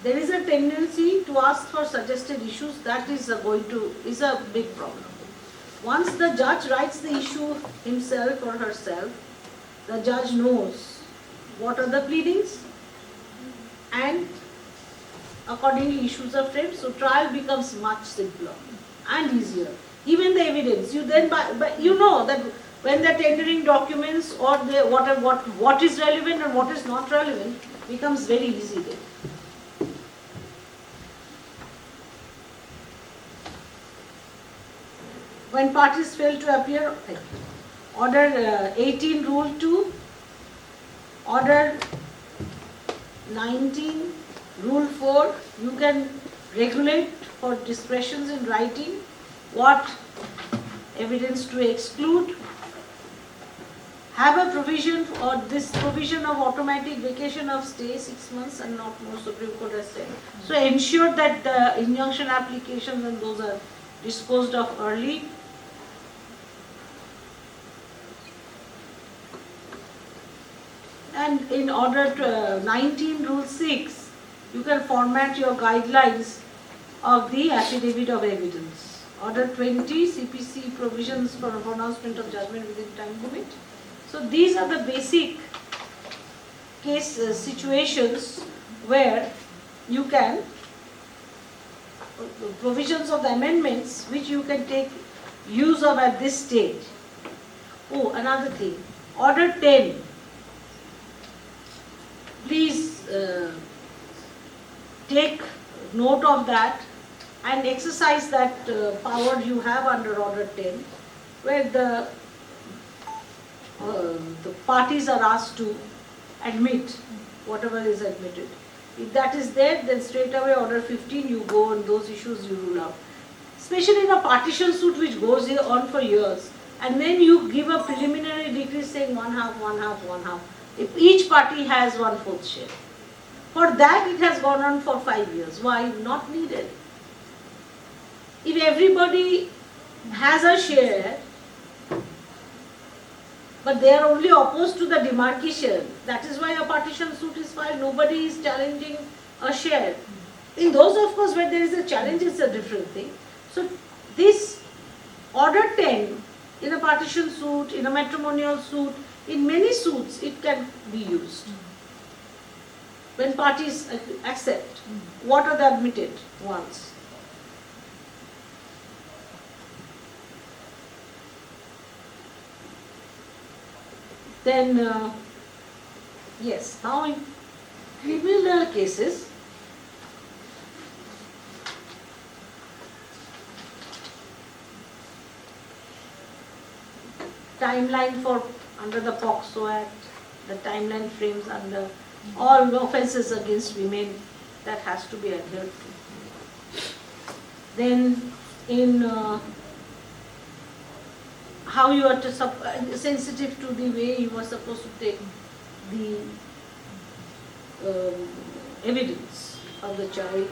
There is a tendency to ask for suggested issues, that is a big problem. Once the judge writes the issue himself or herself, the judge knows what are the pleadings and accordingly issues are framed, so trial becomes much simpler and easier. Even the evidence, you then you know that when they're tendering documents or what is relevant and what is not relevant becomes very easy then. When parties fail to appear, order 18, rule 2, order 19, rule 4, you can regulate for discretions in writing what evidence to exclude, have a provision or this provision of automatic vacation of stay 6 months and not more, Supreme Court has said. So ensure that the injunction applications and those are disposed of early. And in order 19, rule 6, you can format your guidelines of the affidavit of evidence. Order 20, CPC provisions for pronouncement of judgment within time limit. So these are the basic case situations where you can, provisions of the amendments which you can take use of at this stage. Oh, another thing, order 10, please take note of that and exercise that power you have under order 10, where the parties are asked to admit whatever is admitted. If that is there, then straight away order 15 you go on those issues you rule out. Especially in a partition suit which goes on for years, and then you give a preliminary decree saying 1/2, 1/2, 1/2. If each party has 1/4 share. For that it has gone on for 5 years. Why? Not needed. If everybody has a share, but they are only opposed to the demarcation, that is why a partition suit is filed, nobody is challenging a share. In those, of course, where there is a challenge, it's a different thing. So this order 10 in a partition suit, in a matrimonial suit, in many suits it can be used. When parties accept what are the admitted ones. Then, yes, now in criminal cases, timeline for under the POCSO Act, the timeline frames under all offences against women, that has to be adhered to. Then in how you are to sensitive to the way you are supposed to take the evidence of the child.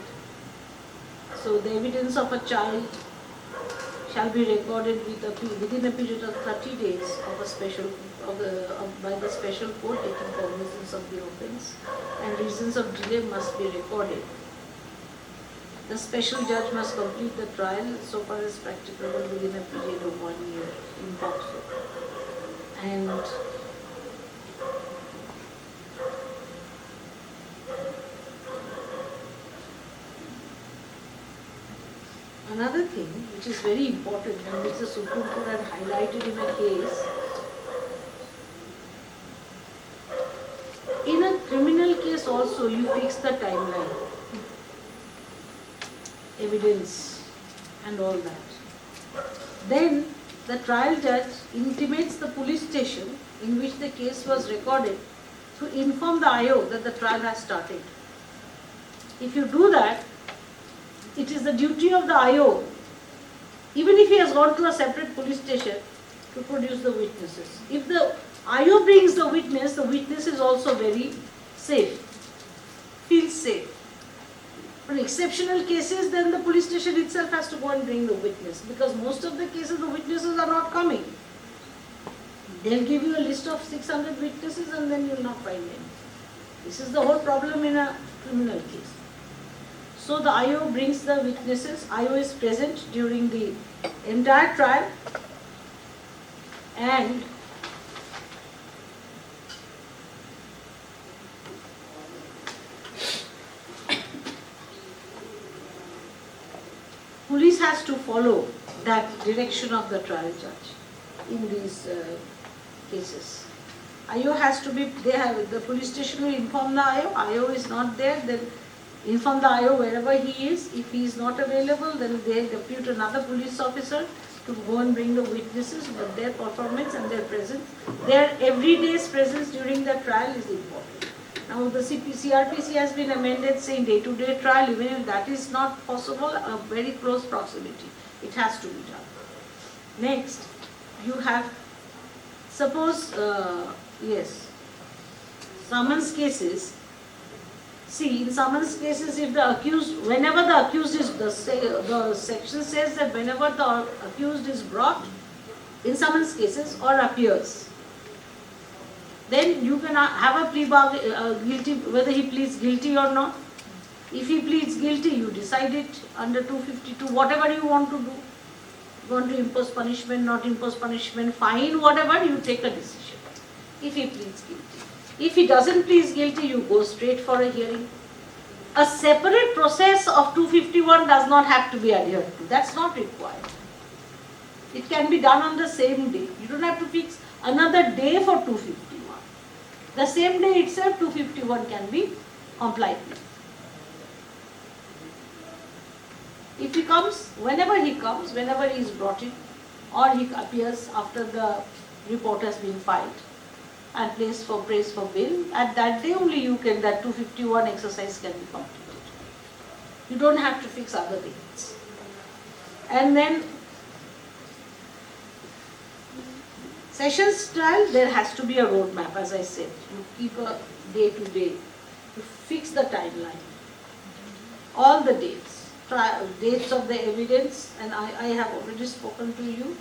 So the evidence of a child shall be recorded within a period of 30 days of a special by the special court taking cognizance of the offence, and reasons of delay must be recorded. The special judge must complete the trial so far as practicable within a period of 1 year in POCSO. And another thing which is very important and which the Supreme Court had highlighted in a case, in a criminal case also you fix the timeline, evidence and all that. Then the trial judge intimates the police station in which the case was recorded to inform the IO that the trial has started. If you do that, it is the duty of the IO, even if he has gone to a separate police station, to produce the witnesses. If the IO brings the witness is also very safe, feels safe. For exceptional cases, then the police station itself has to go and bring the witness, because most of the cases the witnesses are not coming. They'll give you a list of 600 witnesses and then you'll not find any. This is the whole problem in a criminal case. So the IO brings the witnesses, IO is present during the entire trial, and police has to follow that direction of the trial judge in these cases. IO has to be, the police station will inform the IO is not there, then inform the IO wherever he is. If he is not available, then they depute another police officer to go and bring the witnesses, but their performance and their presence, their everyday's presence during the trial is important. Now the CRPC has been amended saying day-to-day trial, even if that is not possible, a very close proximity. It has to be done. Next, you have, suppose, summons cases. See, in summons cases, if the accused, whenever the accused is, the section says that whenever the accused is brought in summons cases or appears, then you can have a plea guilty, whether he pleads guilty or not. If he pleads guilty, you decide it under 252, whatever you want to do. You want to impose punishment, not impose punishment, fine, whatever, you take a decision. If he pleads guilty. If he doesn't plead guilty, you go straight for a hearing. A separate process of 251 does not have to be adhered to. That's not required. It can be done on the same day. You don't have to fix another day for 251. The same day itself 251 can be complied with. If he comes, whenever he is brought in, or he appears after the report has been filed and placed for praise for bail, at that day only you can, that 251 exercise can be completed. You don't have to fix other dates. And then sessions trial, there has to be a roadmap, as I said. You keep a day to day. You fix the timeline. All the dates. Dates of the evidence, and I have already spoken to you.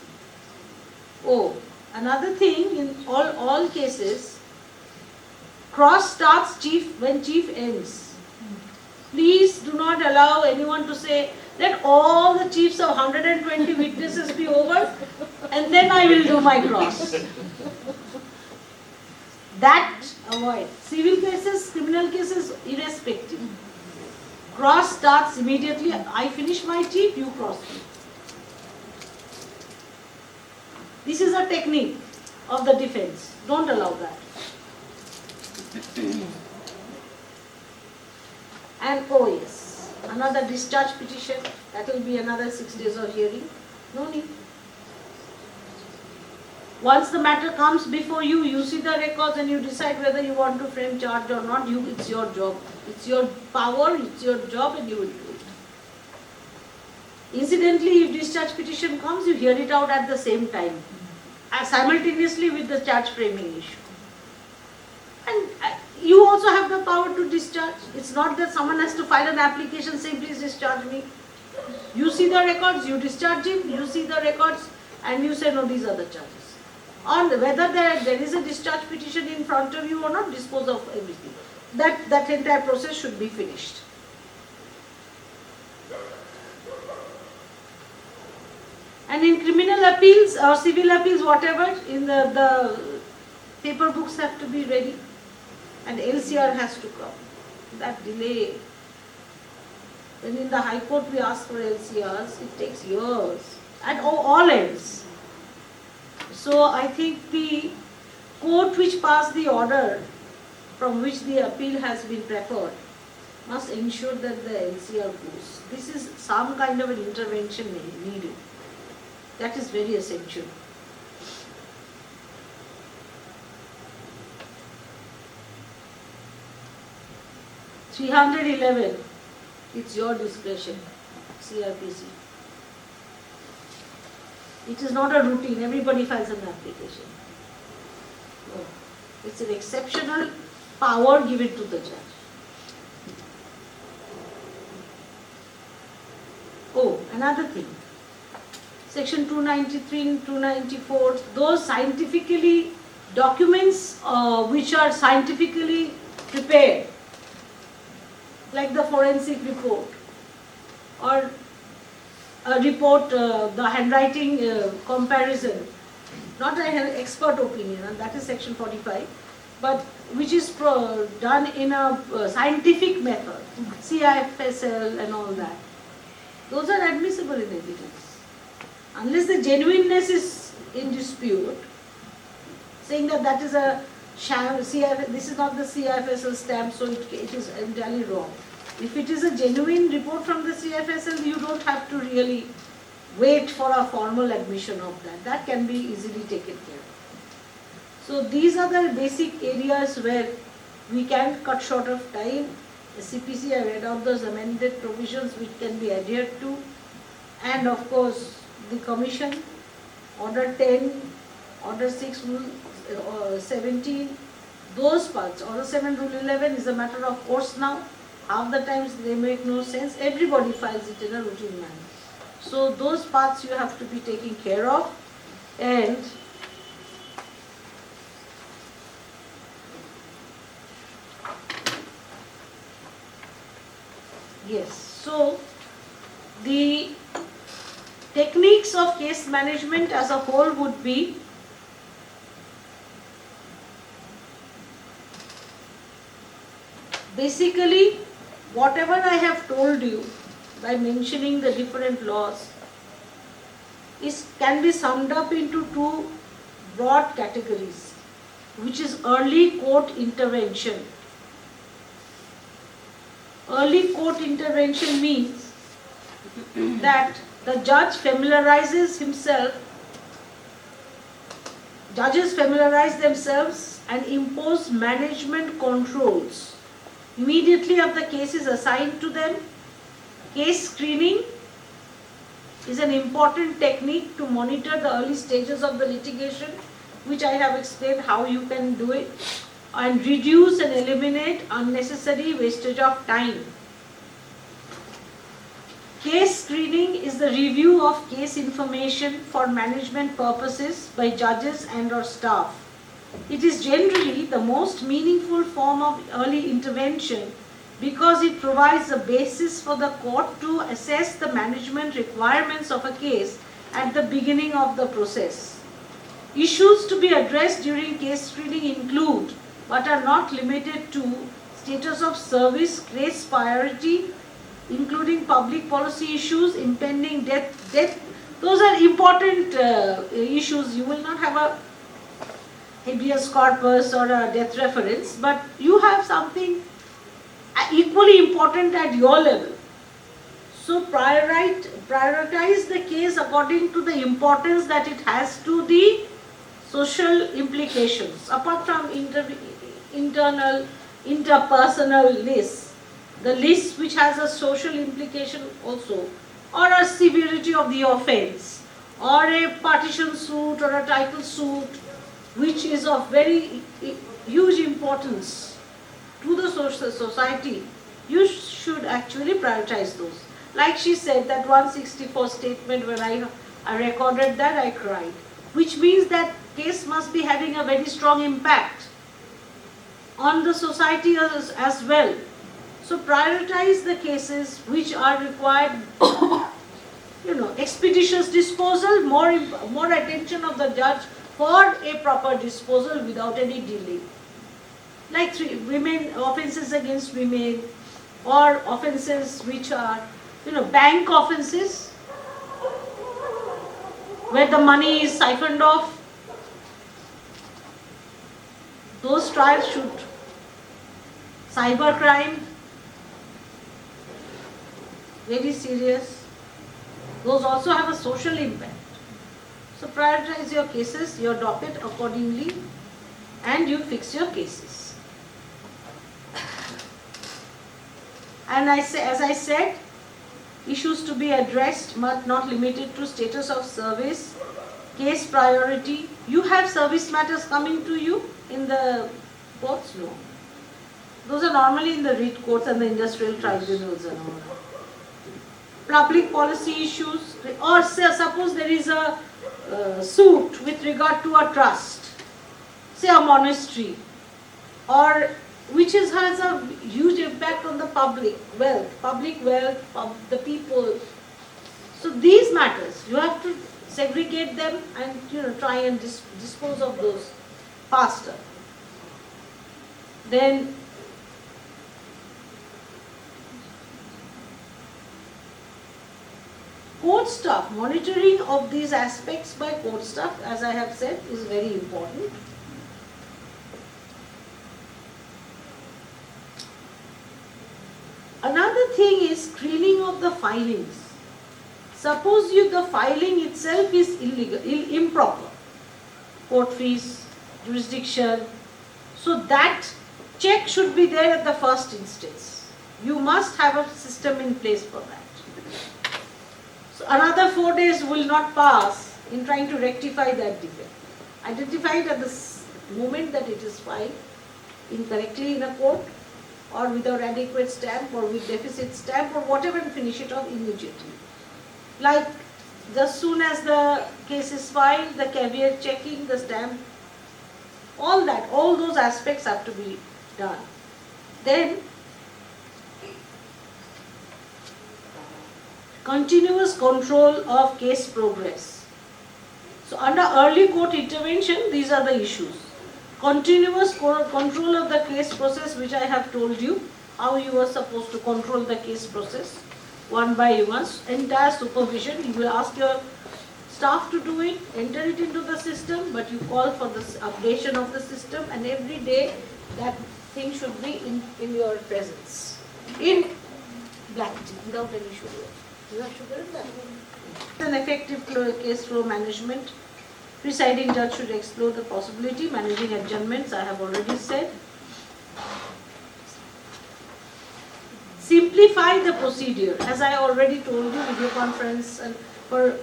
Oh, another thing, in all cases, cross starts chief when chief ends. Please do not allow anyone to say, let all the chiefs of 120 witnesses be over and then I will do my cross. That avoid. Civil cases, criminal cases, irrespective. Cross starts immediately. I finish my chief, you cross me. This is a technique. of the defense. Don't allow that. And oh yes, another discharge petition, that will be another 6 days of hearing. No need. Once the matter comes before you, you see the records and you decide whether you want to frame charge or not. It's your job. It's your power, it's your job, and you will do it. Incidentally, if discharge petition comes, you hear it out at the same time, simultaneously with the charge framing issue. And you also have the power to discharge. It's not that someone has to file an application saying, please discharge me. You see the records, you discharge him, you see the records, and you say, no, these are the charges. On whether there is a discharge petition in front of you or not, dispose of everything. That entire process should be finished. And in criminal appeals or civil appeals, whatever, in the paper books have to be ready. And LCR has to come. That delay. When in the High Court we ask for LCRs, it takes years at all ends. So I think the court which passed the order from which the appeal has been preferred must ensure that the LCR goes. This is some kind of an intervention needed. That is very essential. $311, it's your discretion, CRPC. It is not a routine, everybody files an application. No. It's an exceptional power given to the judge. Oh, another thing. Section 293 and 294, those scientifically documents which are scientifically prepared, like the forensic report or a report, the handwriting comparison, not an expert opinion, and that is section 45, but which is done in a scientific method, CIFSL and all that. Those are admissible in evidence. Unless the genuineness is in dispute, saying that is a sham, this is not the CIFSL stamp, so it is entirely wrong. If it is a genuine report from the CIFSL, you don't have to really wait for a formal admission of that. That can be easily taken care of. So these are the basic areas where we can cut short of time. The CPC, I read out those amended provisions which can be adhered to. And of course, the Commission, Order 10, Order 6, Rule 17, those parts. Order 7, Rule 11 is a matter of course now. Half the times they make no sense. Everybody files it in a routine manner. So those parts you have to be taking care of. And yes, so the techniques of case management as a whole would be basically whatever I have told you by mentioning the different laws can be summed up into two broad categories, which is early court intervention. Early court intervention means that the judge familiarizes himself, judges familiarize themselves and impose management controls immediately if the case is assigned to them. Case screening is an important technique to monitor the early stages of the litigation, which I have explained how you can do it, and reduce and eliminate unnecessary wastage of time. Case screening is the review of case information for management purposes by judges and or staff. It is generally the most meaningful form of early intervention because it provides a basis for the court to assess the management requirements of a case at the beginning of the process. Issues to be addressed during case screening include, but are not limited to, status of service, case priority, including public policy issues, impending death. Those are important issues. You will not have a habeas corpus or a death reference, but you have something equally important at your level. So prioritize the case according to the importance that it has to the social implications, apart from internal, interpersonal lists, the list which has a social implication also, or a severity of the offence, or a partition suit or a title suit, which is of very huge importance to the social society, you should actually prioritize those. Like she said, that 164 statement, when I recorded that, I cried. Which means that case must be having a very strong impact on the society as well. So prioritize the cases which are required, expeditious disposal, more attention of the judge for a proper disposal without any delay. Like offences against women, or offences which are, bank offences, where the money is siphoned off. Those trials should, cybercrime, very serious. Those also have a social impact. So prioritize your cases, your docket accordingly, and you fix your cases. And as I said, issues to be addressed but not limited to status of service, case priority. You have service matters coming to you in the courts? No. Those are normally in the writ courts and the industrial tribunals and all. Public policy issues, or say, suppose there is a suit with regard to a trust, say a monastery, or which has a huge impact on the public wealth, the people. So these matters, you have to segregate them and try and dispose of those faster. Then court staff, monitoring of these aspects by court staff, as I have said, is very important. Another thing is screening of the filings. Suppose the filing itself is improper, court fees, jurisdiction, so that check should be there at the first instance. You must have a system in place for that. So another 4 days will not pass in trying to rectify that defect. Identify it at the moment that it is filed incorrectly in a court, or without adequate stamp, or with deficit stamp, or whatever, and finish it off immediately. Like, as soon as the case is filed, the caveat checking, the stamp, all those aspects have to be done. Then, continuous control of case progress. So, under early court intervention, these are the issues. Continuous control of the case process, which I have told you, how you are supposed to control the case process, one by one, entire supervision. You will ask your staff to do it, enter it into the system, but you call for the updation of the system, and every day that thing should be in your presence, in black tea, without any sugar. You have sugar in that? An effective case flow management. Presiding judge should explore the possibility. Managing adjournments, I have already said. Simplify the procedure. As I already told you, video conference and for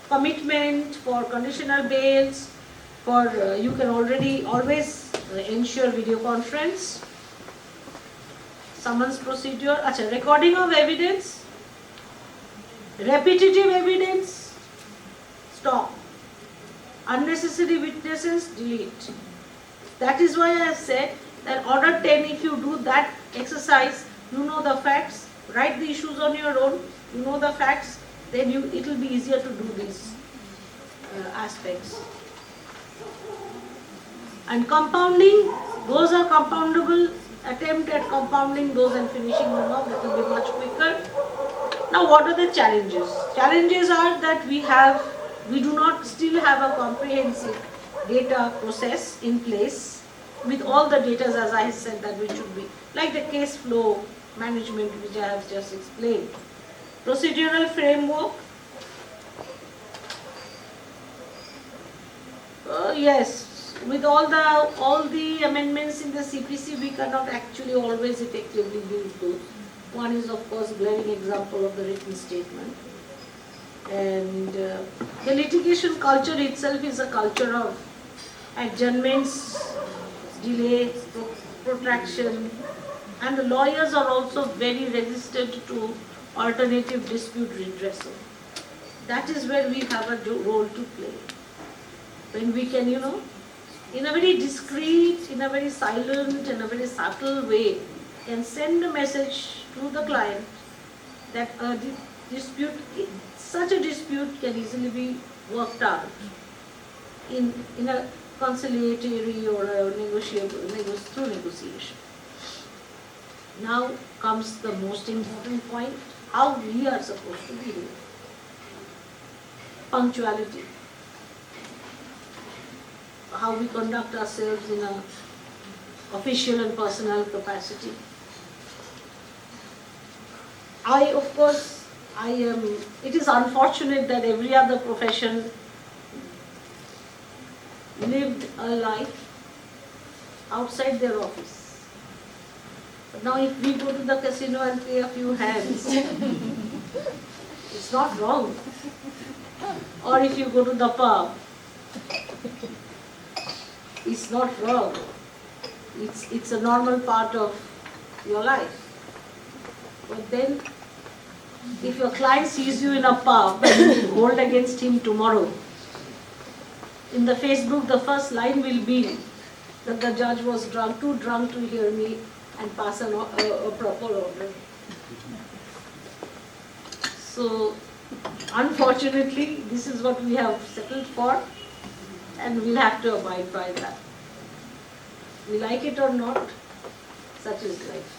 commitment, for conditional bails, for you can always ensure video conference. Summons procedure. Recording of evidence. Repetitive evidence. Stop. Unnecessary witnesses, delete. That is why I have said that order 10, if you do that exercise, you know the facts, write the issues on your own, you know the facts, then it will be easier to do these aspects. And compounding, those are compoundable. Attempt at compounding those and finishing them off, that will be much quicker. Now what are the challenges? Challenges are that we do not still have a comprehensive data process in place with all the data, as I said, that which should be, like the case flow management which I have just explained. Procedural framework. Yes, with all the amendments in the CPC, we cannot actually always effectively use those. One is, of course, glaring example of the written statement. And the litigation culture itself is a culture of adjournments, delay, protraction, and the lawyers are also very resistant to alternative dispute redressal. That is where we have a role to play. When we can, in a very discreet, in a very silent, in a very subtle way, can send a message to the client that a dispute, such a dispute can easily be worked out in a conciliatory or a through negotiation. Now comes the most important point, how we are supposed to behave. Punctuality. How we conduct ourselves in a official and personal capacity. It is unfortunate that every other profession lived a life outside their office. But now if we go to the casino and pay a few hands, it's not wrong. Or if you go to the pub, it's not wrong. It's a normal part of your life. But then, if your client sees you in a pub and you hold against him tomorrow, in the Facebook, the first line will be that the judge was too drunk to hear me and pass a proper order. So, unfortunately, this is what we have settled for, and we'll have to abide by that. We like it or not, such is life.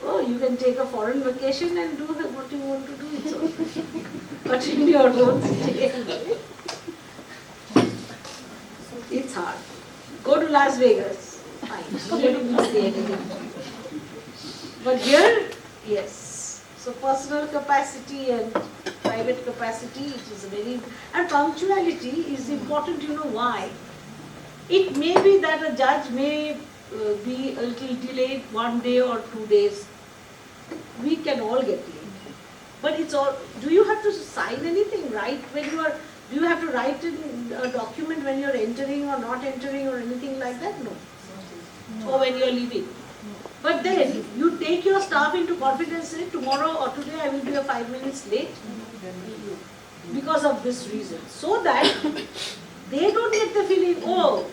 Oh, you can take a foreign vacation and do what you want to do, it's all right. But in your own state, it's hard. Go to Las Vegas, fine. Get to stay again. But here, yes. So personal capacity and private capacity, it is very, and punctuality is important, why? It may be that a judge may be a little delayed 1 day or 2 days. We can all get late. But it's all, do you have to sign anything, right? Do you have to write in a document when you're entering or not entering or anything like that? No. Or when you're leaving. But then you take your staff into confidence, say tomorrow or today I will be 5 minutes late because of this reason. So that they don't get the feeling, oh,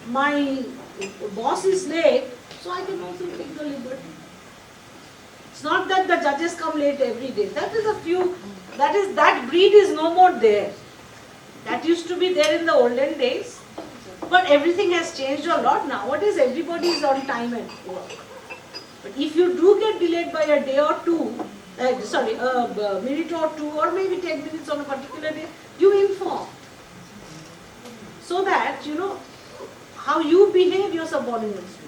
my boss is late, so I can also take the liberty. It's not that the judges come late every day. That breed is no more there. That used to be there in the olden days. But everything has changed a lot. Nowadays everybody is on time at work. But if you do get delayed by a day or two, a minute or two, or maybe 10 minutes on a particular day, you inform. So that, how you behave your subordinates.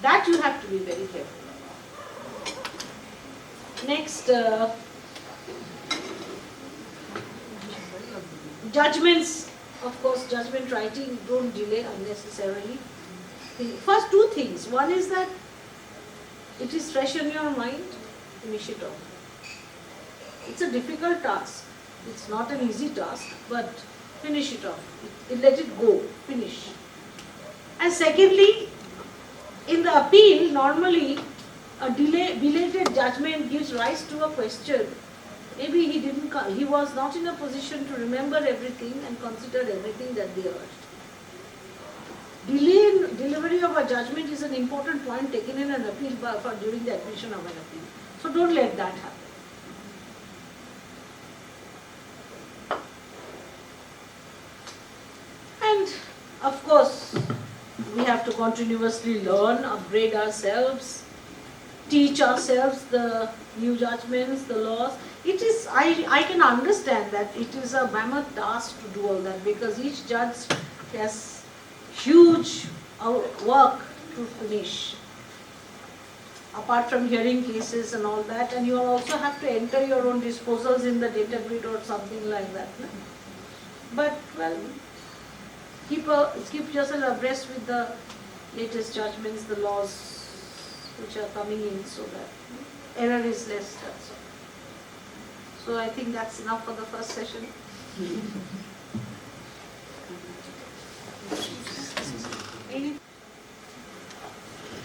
That you have to be very careful. Next, judgments. Of course, judgment writing, don't delay unnecessarily. First, 2 things. One is that it is fresh in your mind, finish it off. It's a difficult task. It's not an easy task, but finish it off. Let it go, finish. And secondly, in the appeal, normally a belated judgment gives rise to a question. Maybe he was not in a position to remember everything and consider everything that they urged. Delay in delivery of a judgment is an important point taken in an appeal during the admission of an appeal. So don't let that happen. And of course, we have to continuously learn, upgrade ourselves. teach ourselves the new judgments, the laws. It is, I can understand that it is a mammoth task to do all that, because each judge has huge work to finish. Apart from hearing cases and all that, and you also have to enter your own disposals in the data grid or something like that. No? But well, keep yourself abreast with the latest judgments, the laws which are coming in, so that error is less. That's all. So I think that's enough for the first session.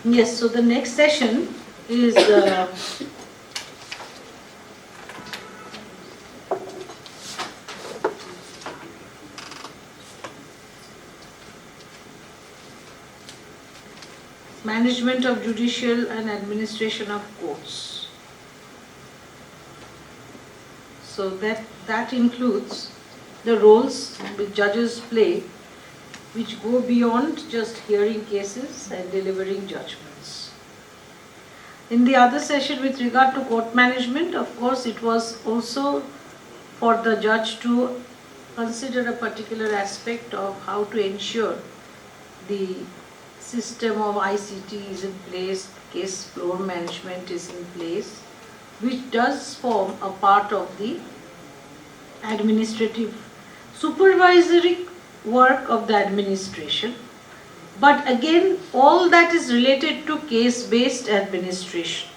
Yes, so the next session is management of judicial and administration of courts. So that includes the roles which judges play, which go beyond just hearing cases and delivering judgments. In the other session with regard to court management, of course, it was also for the judge to consider a particular aspect of how to ensure the system of ICT is in place, case flow management is in place, which does form a part of the administrative supervisory work of the administration. But again, all that is related to case-based administration,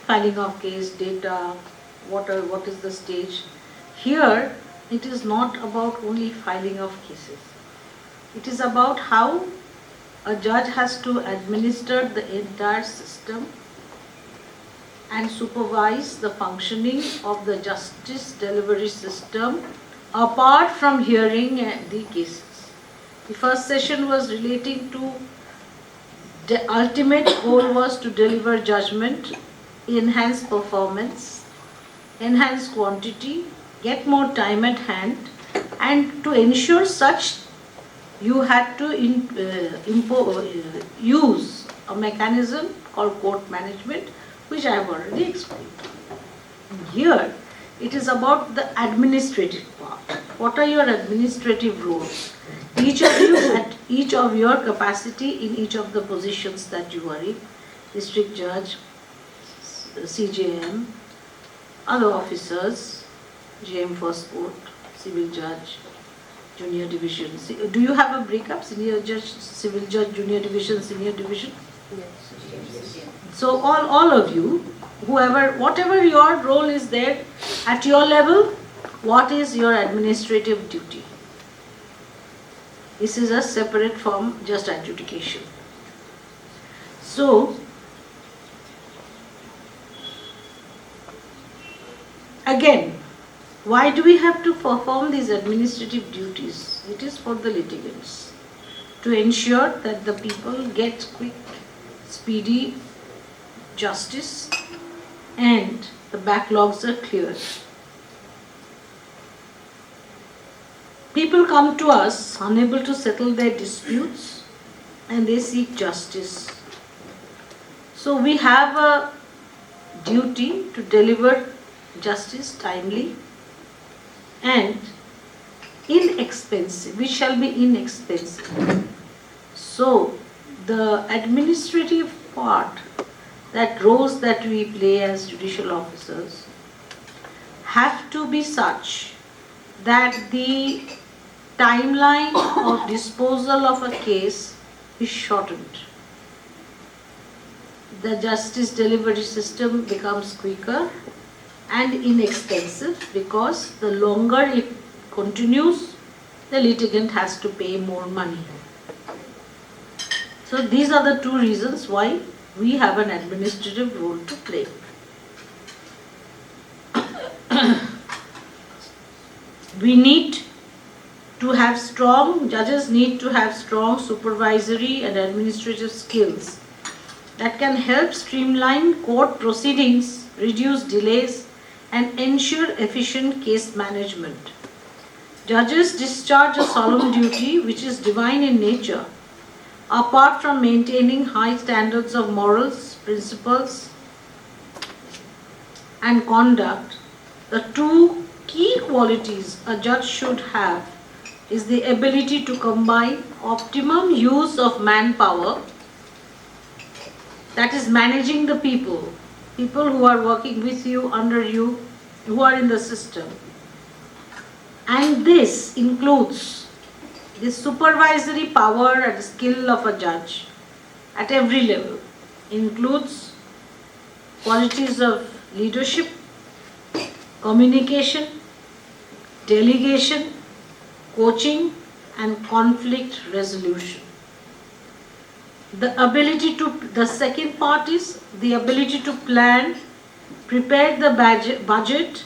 filing of case data, what is the stage. Here, it is not about only filing of cases. It is about how a judge has to administer the entire system and supervise the functioning of the justice delivery system apart from hearing the cases. The first session was relating to the ultimate goal was to deliver judgment, enhance performance, enhance quantity, get more time at hand, and to ensure such you had to use a mechanism called court management, which I have already explained. Here, it is about the administrative part. What are your administrative roles? Each of you at each of your capacity in each of the positions that you are in, district judge, CJM, other officers, JM first court, civil judge, junior division. Do you have a breakup? Senior judge, civil judge, junior division, senior division? Yes. So all of you, whatever your role is there at your level, what is your administrative duty? This is a separate from just adjudication. So, again, why do we have to perform these administrative duties? It is for the litigants, to ensure that the people get quick, speedy justice and the backlogs are cleared. People come to us unable to settle their disputes and they seek justice. So we have a duty to deliver justice timely and inexpensive, which shall be inexpensive. So the administrative part, that roles that we play as judicial officers, have to be such that the timeline of disposal of a case is shortened. The justice delivery system becomes quicker and inexpensive, because the longer it continues, the litigant has to pay more money. So these are the two reasons why we have an administrative role to play. Judges need to have strong supervisory and administrative skills that can help streamline court proceedings, reduce delays, and ensure efficient case management. Judges discharge a solemn duty which is divine in nature, apart from maintaining high standards of morals, principles, and conduct, the two key qualities a judge should have is the ability to combine optimum use of manpower, that is managing the people who are working with you, under you, who are in the system. And this includes the supervisory power and skill of a judge at every level, includes qualities of leadership, communication, delegation, coaching, and conflict resolution. The second part is the ability to plan, prepare the budget,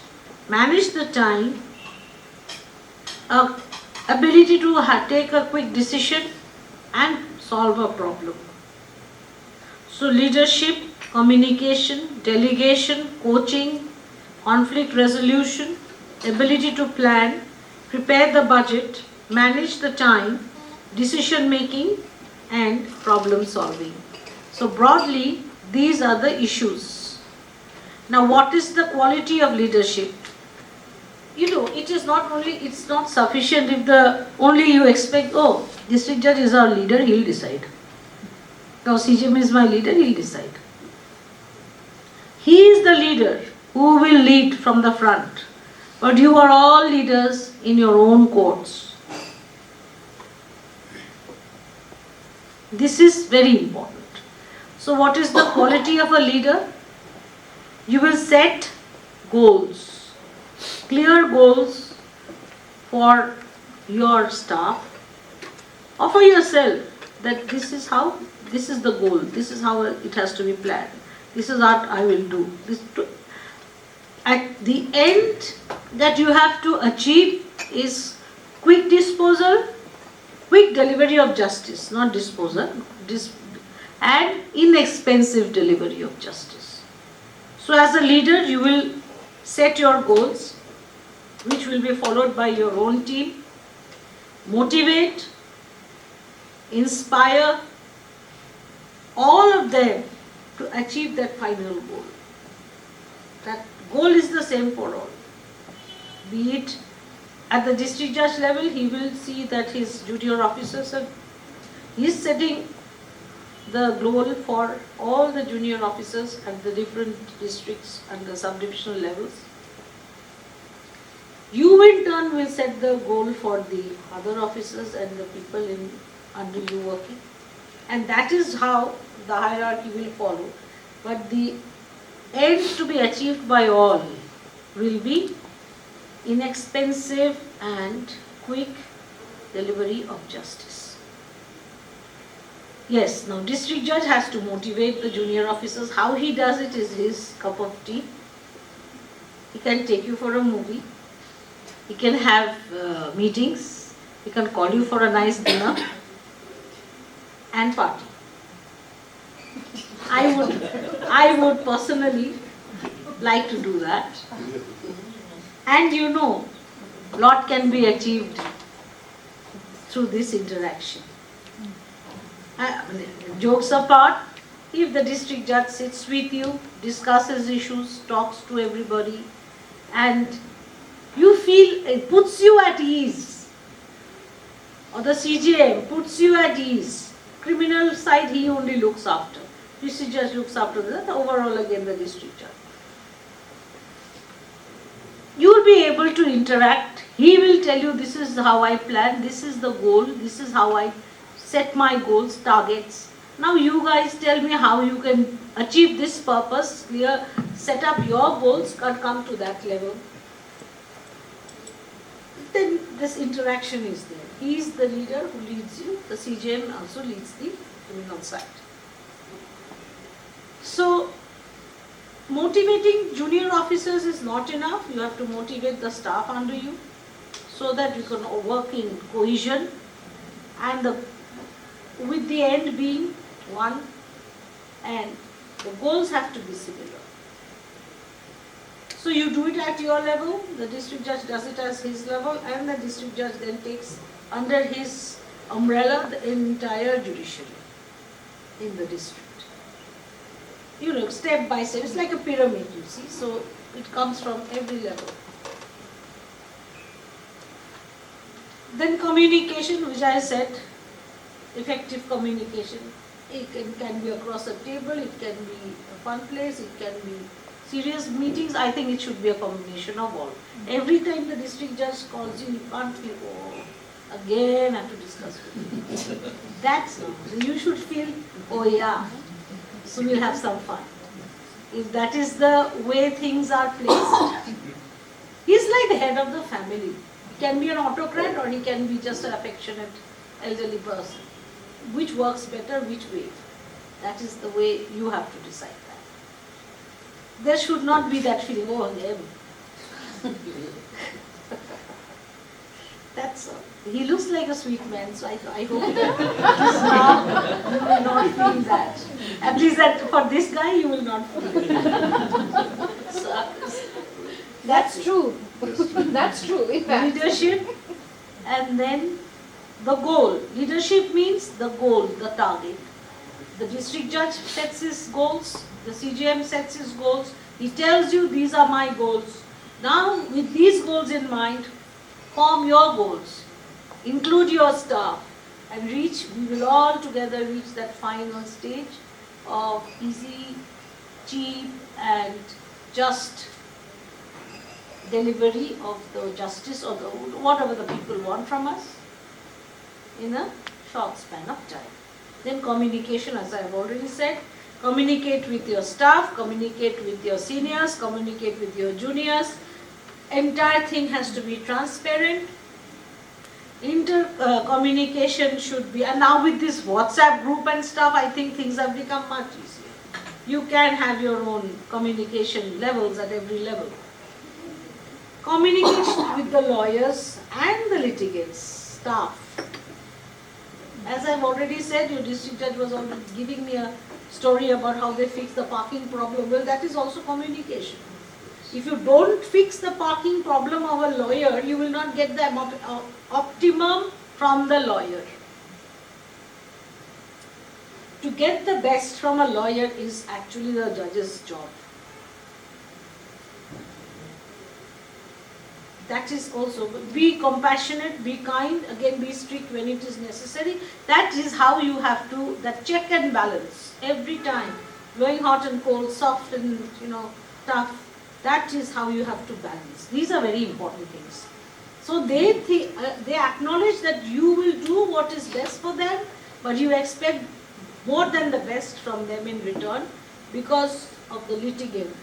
manage the time, ability to take a quick decision and solve a problem. So leadership, communication, delegation, coaching, conflict resolution, ability to plan, prepare the budget, manage the time, decision making, and problem solving. So broadly, these are the issues. Now, what is the quality of leadership? It's not sufficient if only you expect, oh, district judge is our leader, he'll decide. Now, CJM is my leader, he'll decide. He is the leader who will lead from the front. But you are all leaders in your own courts. This is very important. So what is the quality of a leader? You will set goals, clear goals for your staff or for yourself, that this is the goal, this is how it has to be planned, this is what I will do. At the end that you have to achieve is quick disposal, quick delivery of justice, not disposal, and inexpensive delivery of justice. So as a leader, you will set your goals, which will be followed by your own team, motivate, inspire all of them to achieve that final goal. That goal is the same for all. Be it at the district judge level, he will see that his junior officers he is setting the goal for all the junior officers at the different districts and the subdivisional levels. You in turn will set the goal for the other officers and the people under you working. And that is how the hierarchy will follow. But the end to be achieved by all will be inexpensive and quick delivery of justice. Yes, now district judge has to motivate the junior officers. How he does it is his cup of tea. He can take you for a movie. He can have meetings. He can call you for a nice dinner and party. I would personally like to do that. And lot can be achieved through this interaction. Jokes apart, if the district judge sits with you, discusses issues, talks to everybody, and you feel it puts you at ease, or the CJM puts you at ease, criminal side he only looks after, district judge looks after that, overall again the district judge. You will be able to interact. He will tell you, this is how I plan, this is the goal, this is how I set my goals, targets. Now you guys tell me how you can achieve this purpose, set up your goals and come to that level. Then this interaction is there. He is the leader who leads you. The CJM also leads the criminal side. So, motivating junior officers is not enough. You have to motivate the staff under you so that you can work in cohesion and with the end being one, and the goals have to be similar. So you do it at your level, the district judge does it as his level, and the district judge then takes under his umbrella the entire judiciary in the district. Step by step, it's like a pyramid, you see. So It comes from every level. Then communication, which I said, effective communication. It can be across a table, it can be a fun place, it can be serious meetings. I think it should be a combination of all. Every time the district judge calls you, you can't feel, oh, again I have to discuss with you. That's not. You should feel, oh yeah, so we'll have some fun. If that is the way things are placed, he's like the head of the family. He can be an autocrat or he can be just an affectionate elderly person. Which works better, which way? That is the way you have to decide that. There should not be that feeling, oh, him. That's all. He looks like a sweet man, so I hope that now you will not feel that. At least that for this guy you will not feel it. So, That's true. That's true. In fact. leadership, and then the goal. Leadership means the goal, the target. The district judge sets his goals, the CJM sets his goals. He tells you these are my goals. Now with these goals in mind, form your goals. Include your staff and we will all together reach that final stage of easy, cheap and just delivery of the justice or whatever the people want from us in a short span of time. Then communication, as I have already said, communicate with your staff, communicate with your seniors, communicate with your juniors. Entire thing has to be transparent. Communication should be, and now with this WhatsApp group and stuff, I think things have become much easier. You can have your own communication levels at every level. Communication with the lawyers and the litigants, staff. As I've already said, your district judge was already giving me a story about how they fixed the parking problem. Well, that is also communication. If you don't fix the parking problem of a lawyer, you will not get the optimum from the lawyer. To get the best from a lawyer is actually the judge's job. That is also, be compassionate, be kind, again be strict when it is necessary. That is how you have to, that check and balance every time. Blowing hot and cold, soft and tough. That is how you have to balance. These are very important things. So they acknowledge that you will do what is best for them, but you expect more than the best from them in return because of the litigant.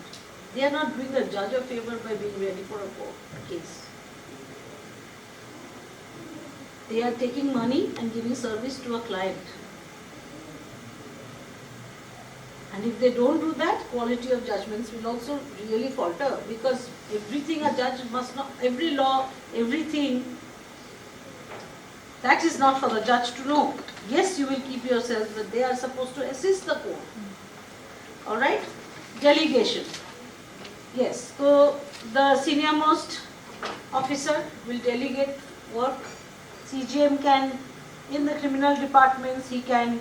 They are not doing the judge a favor by being ready for a case. They are taking money and giving service to a client. And if they don't do that, quality of judgments will also really falter because everything a judge must not, every law, everything, that is not for the judge to know. Yes, you will keep yourself, but they are supposed to assist the court. Alright? Delegation. Yes, so the senior most officer will delegate work. CGM can, in the criminal departments, he can,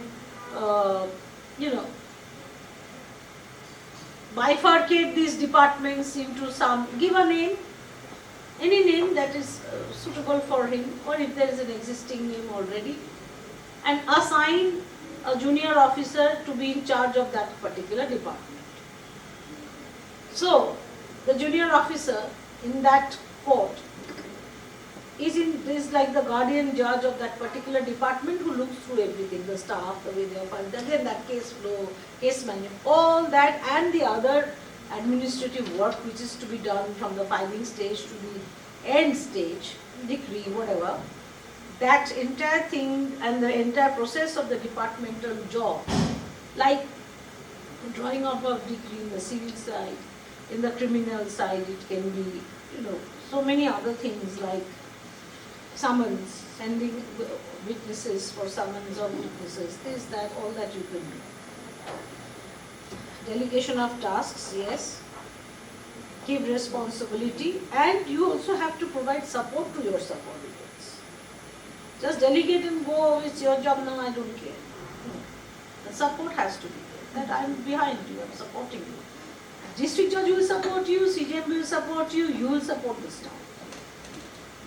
bifurcate these departments into some, give a name, any name that is suitable for him, or if there is an existing name already, and assign a junior officer to be in charge of that particular department. So, the junior officer in that court is like the guardian judge of that particular department who looks through everything, the staff, the way they are filed, again that case flow, case management, all that and the other administrative work which is to be done from the filing stage to the end stage, decree, whatever, that entire thing and the entire process of the departmental job, like drawing up of decree in the civil side, in the criminal side it can be, so many other things like summons, sending witnesses for summons or witnesses, this, that, all that you can do. Delegation of tasks, yes. Give responsibility, and you also have to provide support to your subordinates. Just delegate and go, it's your job now, I don't care. No. The support has to be there, that I'm behind you, I'm supporting you. District judge will support you, CJM will support you, you will support the staff.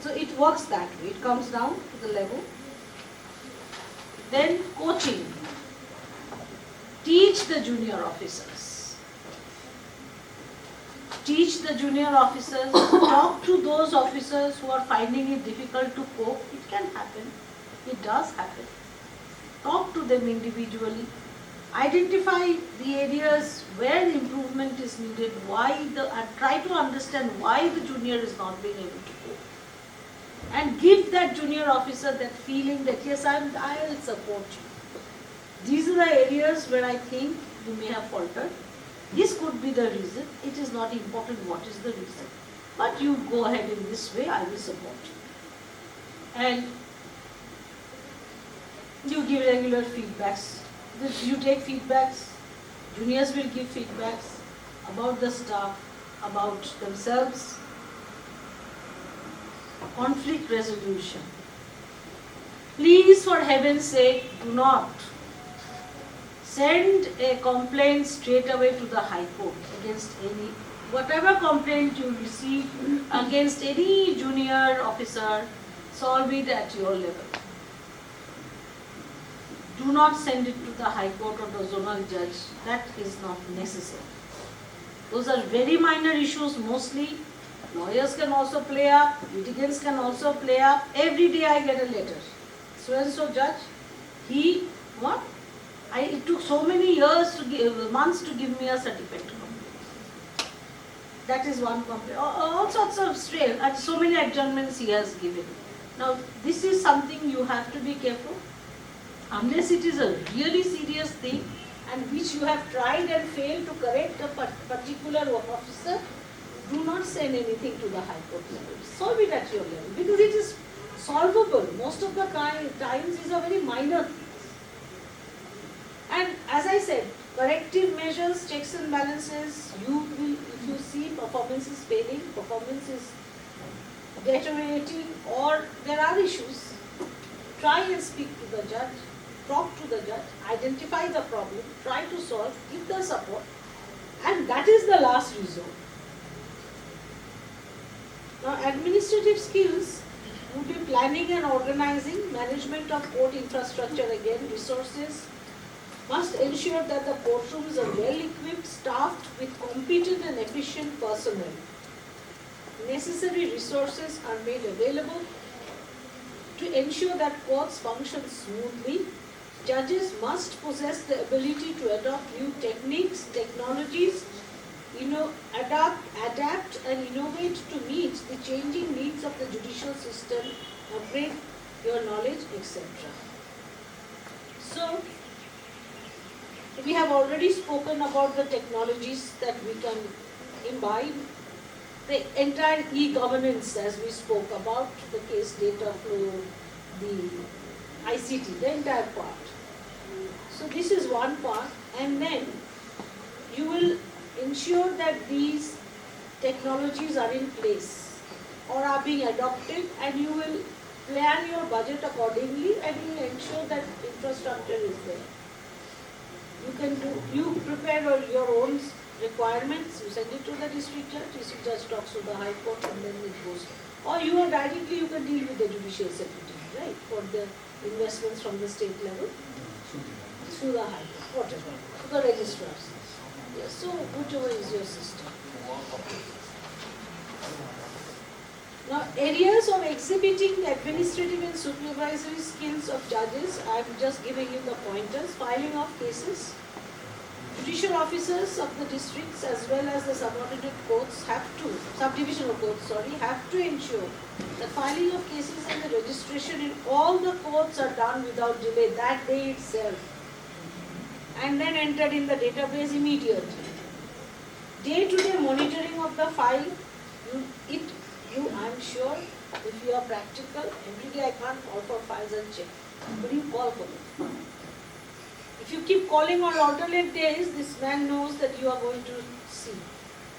So it works that way. It comes down to the level. Then coaching. Teach the junior officers. Teach the junior officers. Talk to those officers who are finding it difficult to cope. It can happen. It does happen. Talk to them individually. Identify the areas where improvement is needed, and try to understand why the junior is not being able to cope. And give that junior officer that feeling that yes, I will support you. These are the areas where I think you may have faltered. This could be the reason. It is not important what is the reason. But you go ahead in this way, I will support you. And you give regular feedbacks. You take feedbacks, juniors will give feedbacks about the staff, about themselves. Conflict resolution. Please, for heaven's sake, do not send a complaint straight away to the High Court against whatever complaint you receive against any junior officer, solve it at your level. Do not send it to the High Court or the zonal judge. That is not necessary. Those are very minor issues mostly. Lawyers can also play up, litigants can also play up. Every day I get a letter. So and so judge, it took so many months to give me a certificate. That is one complaint. All sorts of so many adjournments he has given. Now this is something you have to be careful. Unless it is a really serious thing and which you have tried and failed to correct a particular officer, do not send anything to the High Court level. Solve it at your level because it is solvable. Most of the times these are very minor things. And as I said, corrective measures, checks and balances, if you see performance is failing, performance is deteriorating, or there are issues, try and speak to the judge. Talk to the judge, identify the problem, try to solve, give the support, and that is the last resort. Now, administrative skills would be planning and organizing, management of court infrastructure again, resources, must ensure that the courtrooms are well equipped, staffed with competent and efficient personnel. Necessary resources are made available to ensure that courts function smoothly. Judges must possess the ability to adopt new techniques, technologies, adapt and innovate to meet the changing needs of the judicial system, upgrade your knowledge, etc. So, we have already spoken about the technologies that we can imbibe. The entire e-governance, as we spoke about, the case data flow, the ICT, the entire part. So this is one part, and then you will ensure that these technologies are in place or are being adopted, and you will plan your budget accordingly and you will ensure that infrastructure is there. You prepare your own requirements, you send it to the district judge talks to the High Court, and then it goes. Or you can deal with the judicial secretary, right, for the investments from the state level through the High Court, whatever, to the registrars. Yes, so whichever is your system. Now, areas of exhibiting administrative and supervisory skills of judges, I am just giving you the pointers. Filing of cases. Judicial officers of the districts as well as the subdivisional courts have to ensure the filing of cases and the registration in all the courts are done without delay that day itself, and then entered in the database immediately. Day-to-day monitoring of the file, I'm sure, if you are practical, every day I can't call for files and check, but you call for them. If you keep calling on alternate days, this man knows that you are going to see.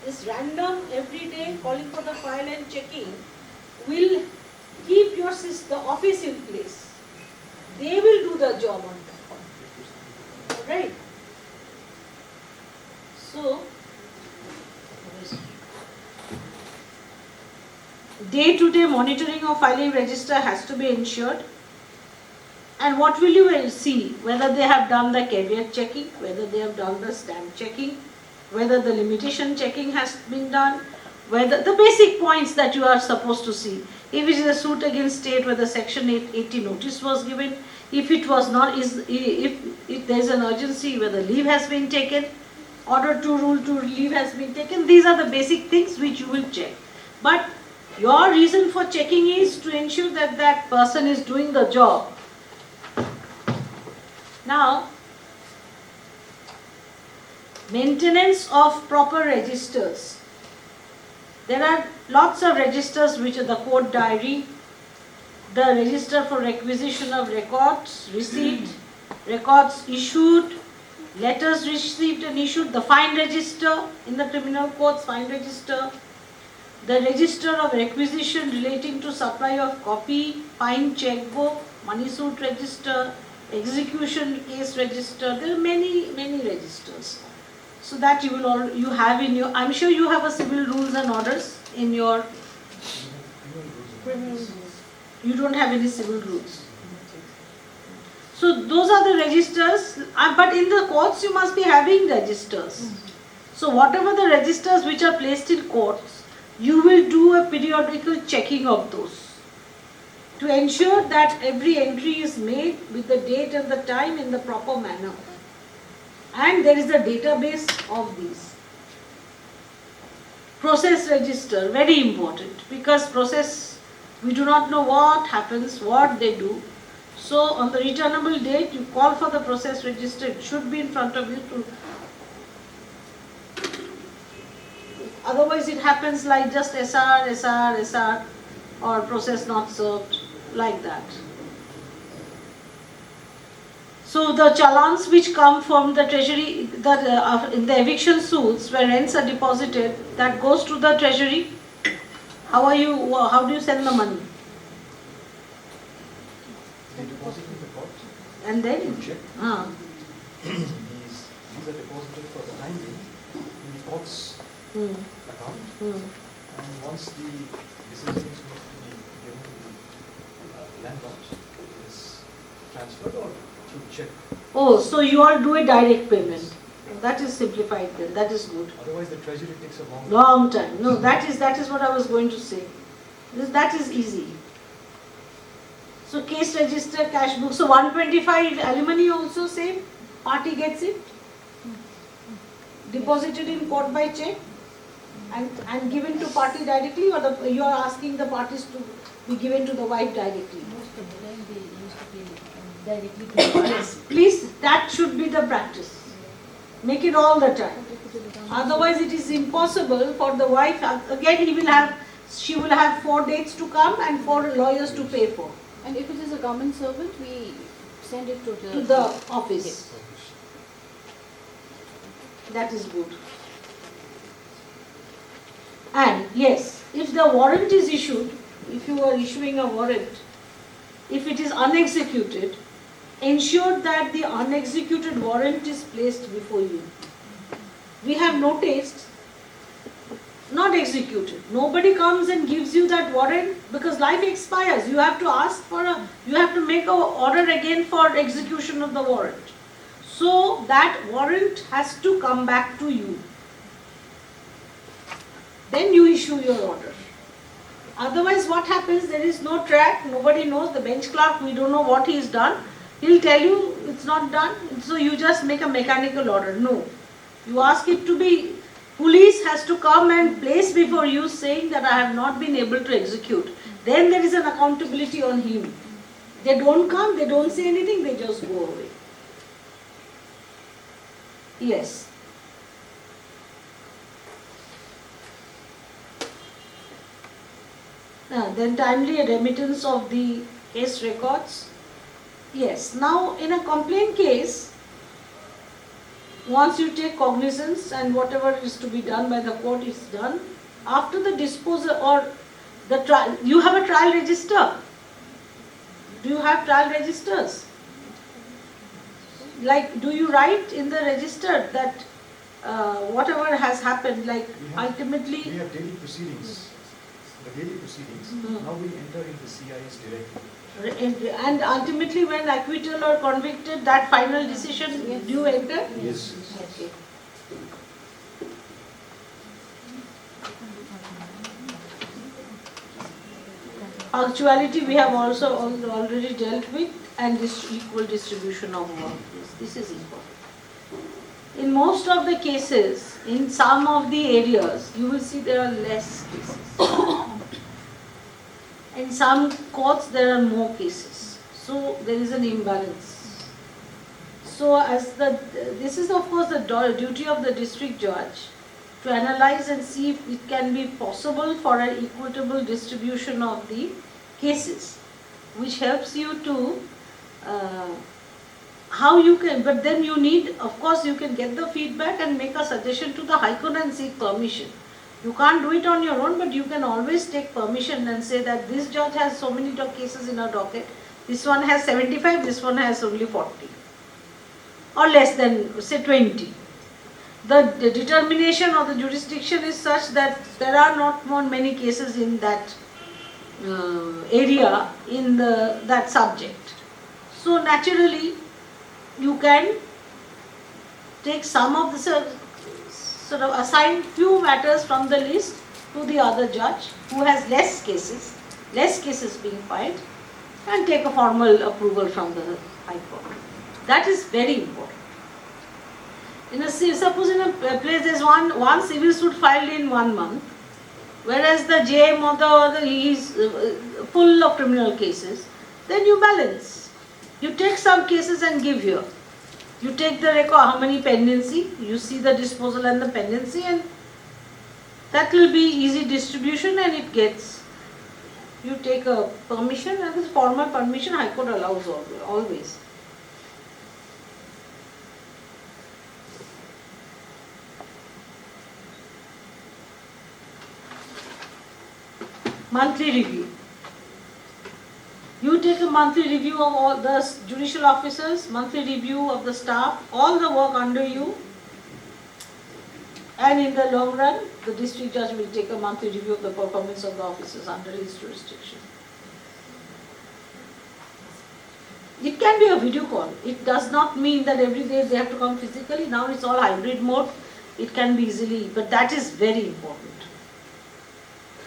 This random, every day calling for the file and checking will keep the office in place. They will do the job on that. Right? So, Day-to-day monitoring of filing register has to be ensured. And what will you see? Whether they have done the caveat checking, whether they have done the stamp checking, whether the limitation checking has been done, whether the basic points that you are supposed to see. If it is a suit against state, whether section 880 notice was given, if it was not, if there is an urgency, whether leave has been taken, order to rule to leave has been taken. These are the basic things which you will check. But your reason for checking is to ensure that that person is doing the job. Now, maintenance of proper registers. There are lots of registers which are the court diary, the register for requisition of records, receipt, records issued, letters received and issued, the fine register in the criminal courts, fine register, the register of requisition relating to supply of copy, fine checkbook, money suit register, execution case register. There are many registers. So that you have in your, I'm sure you have a civil rules and orders in your, you don't have any civil rules. So those are the registers, but in the courts you must be having registers. So whatever the registers which are placed in courts, you will do a periodical checking of those to ensure that every entry is made with the date and the time in the proper manner. And there is a database of these. Process register, very important, because process, we do not know what happens, what they do. So on the returnable date, you call for the process register, it should be in front of you to, otherwise it happens like just SR, or process not served, like that. So the challans which come from the treasury, in the eviction suits where rents are deposited, that goes to the treasury. How do you send the money? They deposit in the court. And then? You check. These are deposited for the time being in the court's account. And once the decision is made to be given to the landlord, it is transferred or through check. Oh, so you all do a direct payment. That is simplified then, that is good. Otherwise the treasury takes a Long time. No, that is what I was going to say. That is easy. So case register, cash book. So 125 alimony also same. Party gets it. Deposited in court by check and given to party directly, or you are asking the parties to be given to the wife directly. Most of the time they used to pay directly to the wife. Please, that should be the practice. Make it all the time. Otherwise it is impossible for the wife. Again she will have 4 dates to come and 4 lawyers to pay for. And if it is a government servant, we send it to The office. That is good. And yes, if the warrant is issued, if you are issuing a warrant, if it is unexecuted, ensure that the unexecuted warrant is placed before you. We have noticed, not executed. Nobody comes and gives you that warrant because life expires. You have to ask you have to make an order again for execution of the warrant. So that warrant has to come back to you. Then you issue your order. Otherwise what happens, there is no track, nobody knows, the bench clerk, we don't know what he has done. He'll tell you it's not done, so you just make a mechanical order. No. You ask it to be, police has to come and place before you saying that I have not been able to execute. Then there is an accountability on him. They don't come, they don't say anything, they just go away. Yes. Then timely remittance of the case records. Yes, now in a complaint case, once you take cognizance and whatever is to be done by the court is done, after the disposal or the trial, you have a trial register. Do you have trial registers? Like, do you write in the register that whatever has happened, like ultimately? We have daily proceedings. the daily proceedings, now we enter into CIS directly. And ultimately when acquittal or convicted, that final decision, do you enter? Yes. Okay. Punctuality we have also already dealt with, and this equal distribution of work. This is important. In most of the cases, in some of the areas, you will see there are less cases. In some courts there are more cases. So there is an imbalance. So this is of course the duty of the district judge to analyze and see if it can be possible for an equitable distribution of the cases, which helps you to how you can, but then you need, of course you can get the feedback and make a suggestion to the High Court and seek permission. You can't do it on your own, but you can always take permission and say that this judge has so many cases in a docket, this one has 75, this one has only 40. Or less than, say 20. The determination of the jurisdiction is such that there are not more many cases in that area, in that subject. So naturally, you can take some of the sort of assign few matters from the list to the other judge who has less cases being filed, and take a formal approval from the High Court. That is very important. Suppose in a place there is one civil suit filed in 1 month, whereas the JM or he is full of criminal cases, then you balance. You take some cases and give here. You take the record, how many pendency, you see the disposal and the pendency, and that will be easy distribution, and it gets, you take a permission, and this formal permission High Court allows always. Monthly review. You take a monthly review of all the judicial officers, monthly review of the staff, all the work under you, and in the long run, the district judge will take a monthly review of the performance of the officers under his jurisdiction. It can be a video call. It does not mean that every day they have to come physically. Now it's all hybrid mode. It can be easily, but that is very important.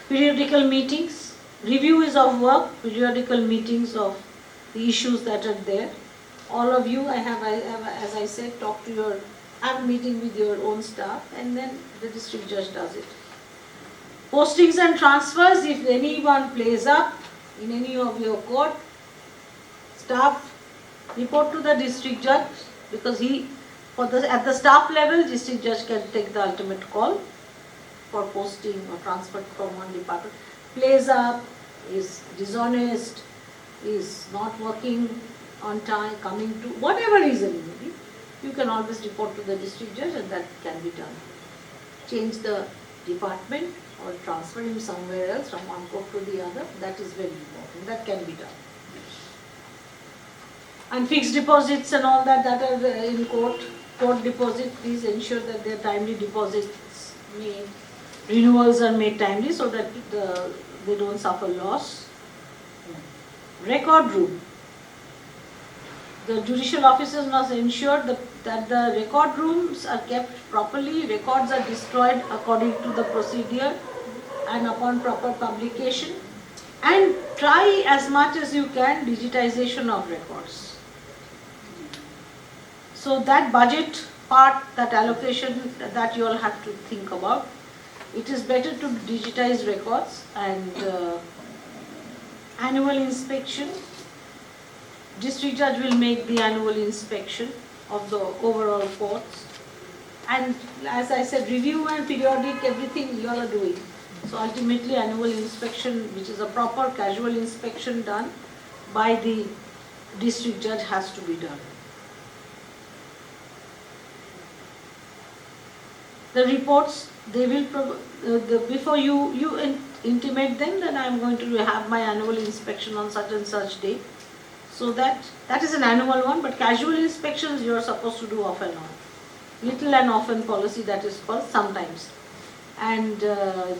Periodical meetings. Review is of work, periodical meetings of the issues that are there. All of you, I have, as I said, have a meeting with your own staff, and then the district judge does it. Postings and transfers, if anyone plays up in any of your court, staff report to the district judge, because at the staff level, district judge can take the ultimate call for posting or transfer from one department. Plays up, is dishonest, is not working on time, coming to, whatever reason may be, you can always report to the district judge, and that can be done. Change the department or transfer him somewhere else from one court to the other, that is very important, that can be done. And fixed deposits and all that are in court deposit, please ensure that their timely deposits made, renewals are made timely so that they don't suffer loss. Record room. The judicial officers must ensure that the record rooms are kept properly, records are destroyed according to the procedure and upon proper publication, and try as much as you can digitization of records. So that budget part, that allocation, that you all have to think about. It is better to digitize records, and annual inspection. District judge will make the annual inspection of the overall courts. And as I said, review and periodic, everything you all are doing. So ultimately annual inspection, which is a proper casual inspection done by the district judge, has to be done. The reports, they will, before you intimate them, then I am going to have my annual inspection on such and such day. So that is an annual one, but casual inspections you are supposed to do off and on. Little and often policy, that is called sometimes. And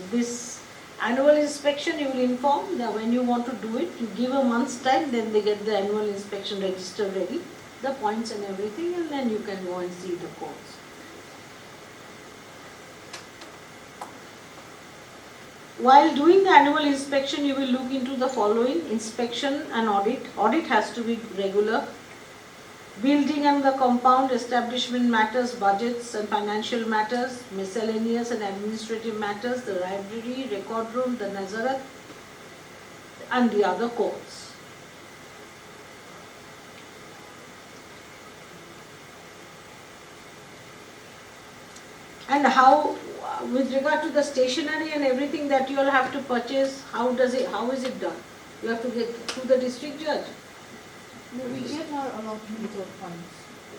this Annual inspection, you will inform that when you want to do it, you give a month's time, then they get the annual inspection register ready, the points and everything, and then you can go and see the courts. While doing the annual inspection, you will look into the following: inspection and audit. Audit has to be regular. Building and the compound establishment matters, budgets and financial matters, miscellaneous and administrative matters, the library, record room, the Nazarat, and the other courts. And how, with regard to the stationery and everything that you all have to purchase, how is it done? You have to get through the district judge, No, we get our allotment of funds.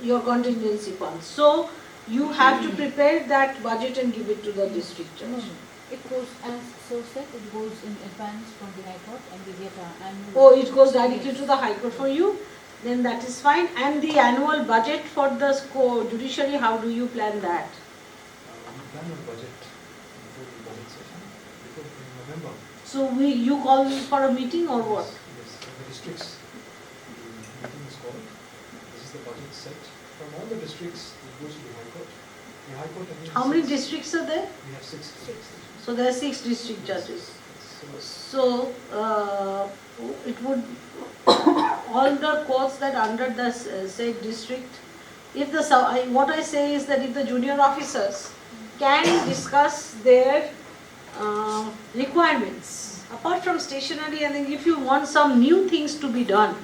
your contingency funds. So you have to prepare that budget and give it to the district No, judge. it goes, as so said, it goes in advance from the High Court and we get our annual. Oh, it goes directly to the High Court for you? Then that is fine. And the annual budget for the judiciary, how do you plan that? We plan a budget before the budget session, before in November. So you call for a meeting or what? Yes, in the districts, the meeting is called. This is the budget set. From all the districts, it goes to the High Court. The High Court again. How many sets- districts are there? We have six districts. So there are 6 district judges. So, So it would, all the courts that under the said district, if the, what I say is that if the junior officers can discuss their requirements, apart from stationery, and then if you want some new things to be done,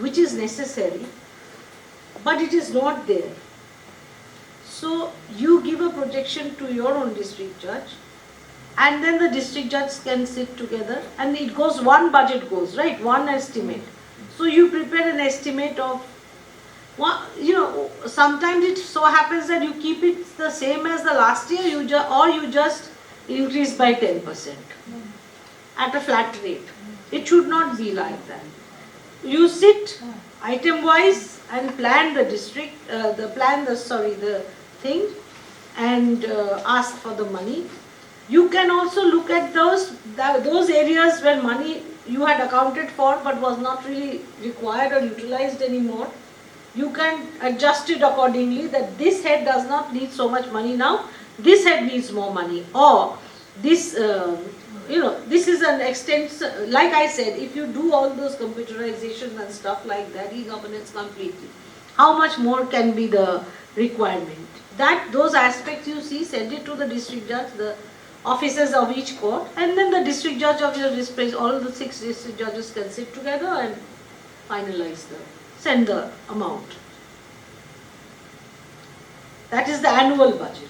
which is necessary, but it is not there. So you give a projection to your own district judge, and then the district judge can sit together, and it goes, one budget goes, right, one estimate. So you prepare an estimate of, sometimes it so happens that you keep it the same as the last year, or you just increase by 10% at a flat rate. It should not be like that. You sit item wise and plan the the thing, and ask for the money. You can also look at those areas where money you had accounted for but was not really required or utilized anymore. You can adjust it accordingly, that this head does not need so much money now, this head needs more money, or this this is an extent, like I said, if you do all those computerization and stuff like that, e-governance completely, how much more can be the requirement? Those aspects you see, send it to the district judge, the officers of each court, and then the district judge of your district, all the 6 district judges can sit together and finalize send the amount. That is the annual budget.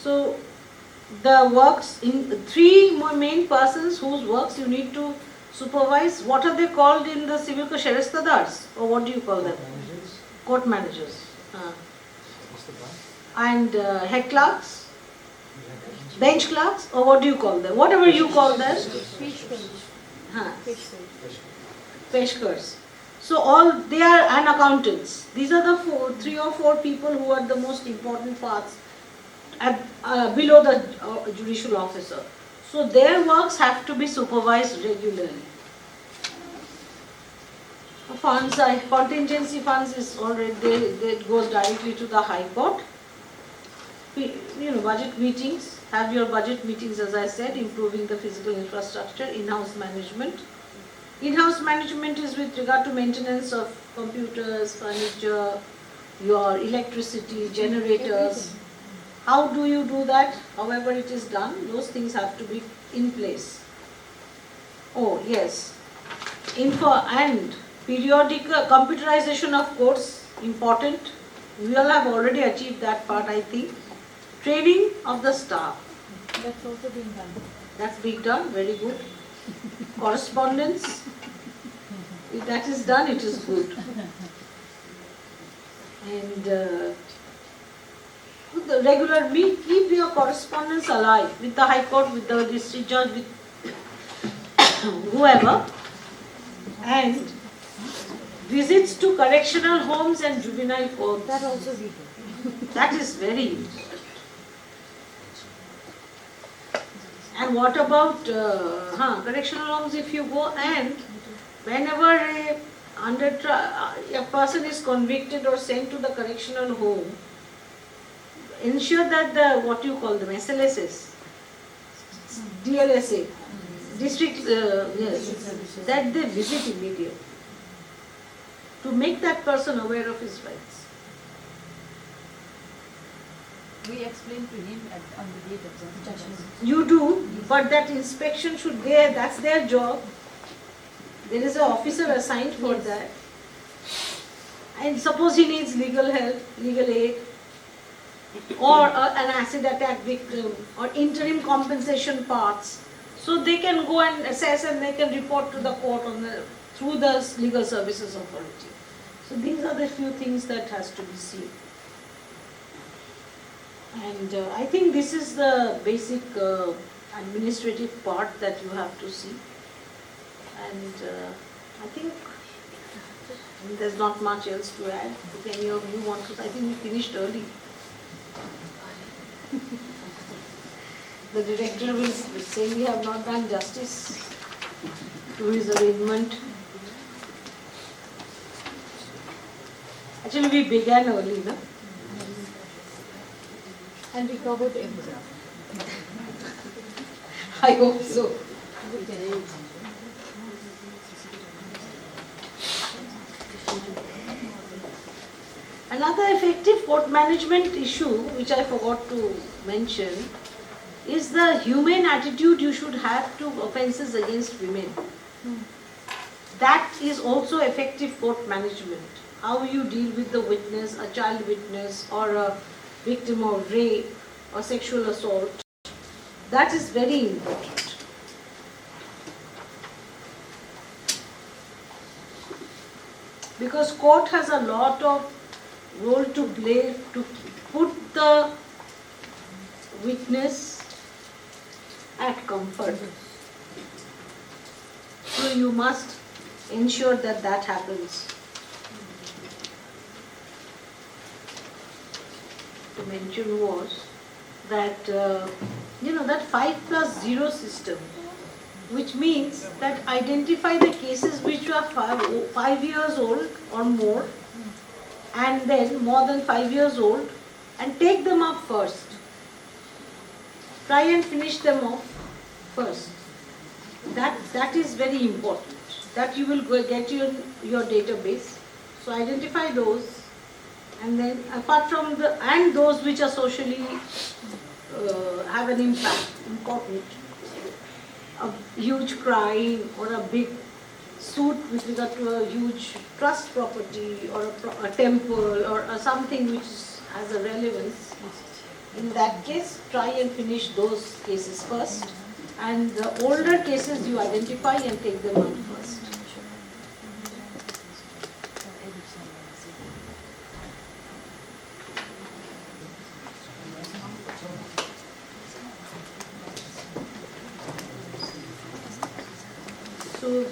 So the works, in 3 main persons whose works you need to supervise. What are they called in the civil code? Sheristadars, or what do you call them? managers, Court managers. Mr. Brand, And head clerks, we have bench clerks, or what do you call them? Whatever you call them. Peshkars. Huh. Peshkars. Peshkars. So they are, and accountants. These are the 3 or 4 people who are the most important parts below the judicial officer. So their works have to be supervised regularly. Funds, contingency funds is already, it goes directly to the High Court. Budget meetings, have your budget meetings, as I said, improving the physical infrastructure, in-house management. In-house management is with regard to maintenance of computers, furniture, your electricity, generators. How do you do that? However it is done, those things have to be in place. Oh yes, and periodic computerization of course, important. We all have already achieved that part, I think. Training of the staff. That's also being done. That's being done, very good. Correspondence, if that is done, it is good. And the regular keep your correspondence alive with the High Court, with the district judge, with whoever. And visits to correctional homes and juvenile courts. That also we do. That is very important. And what about correctional homes? If you go and whenever a person is convicted or sent to the correctional home, ensure that the what you call them SLSS, DLSA, district that they visit immediately to make that person aware of his rights. We explained to him on the date of judgment. You do, but that inspection should there. That's their job. There is an officer assigned for that. And suppose he needs legal help, legal aid, or an acid attack victim, or interim compensation parts. So they can go and assess and they can report to the court through the legal services authority. So these are the few things that has to be seen. And I think this is the basic administrative part that you have to see. And I think there's not much else to add. If any of you want to, I think we finished early. The director will say we have not done justice to his arrangement. Actually, we began early, no? And we covered everything. I hope so. Another effective court management issue, which I forgot to mention, is the humane attitude you should have to offences against women. That is also effective court management. How you deal with the witness, a child witness, or a victim of rape or sexual assault. That is very important. Because court has a lot of role to play to put the witness at comfort. So you must ensure that that happens. To mention was that that 5+0 system, which means that identify the cases which are 5 years old or more, and then more than 5 years old, and take them up first. Try and finish them off first. That is very important. That you will get your database. So identify those. And then apart from those which are socially have an impact, important, a huge crime or a big suit with regard to a huge trust property or a temple or something which has a relevance, in that case try and finish those cases first, and the older cases you identify and take them out first. So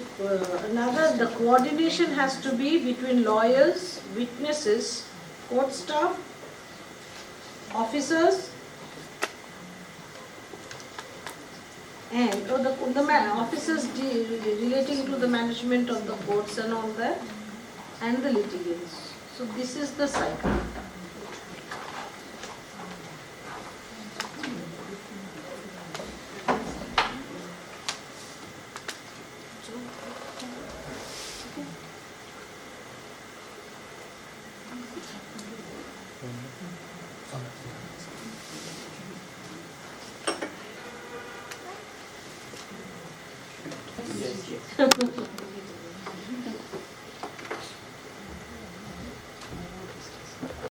the coordination has to be between lawyers, witnesses, court staff, officers, and the officers relating to the management of the courts and all that, and the litigants. So this is the cycle.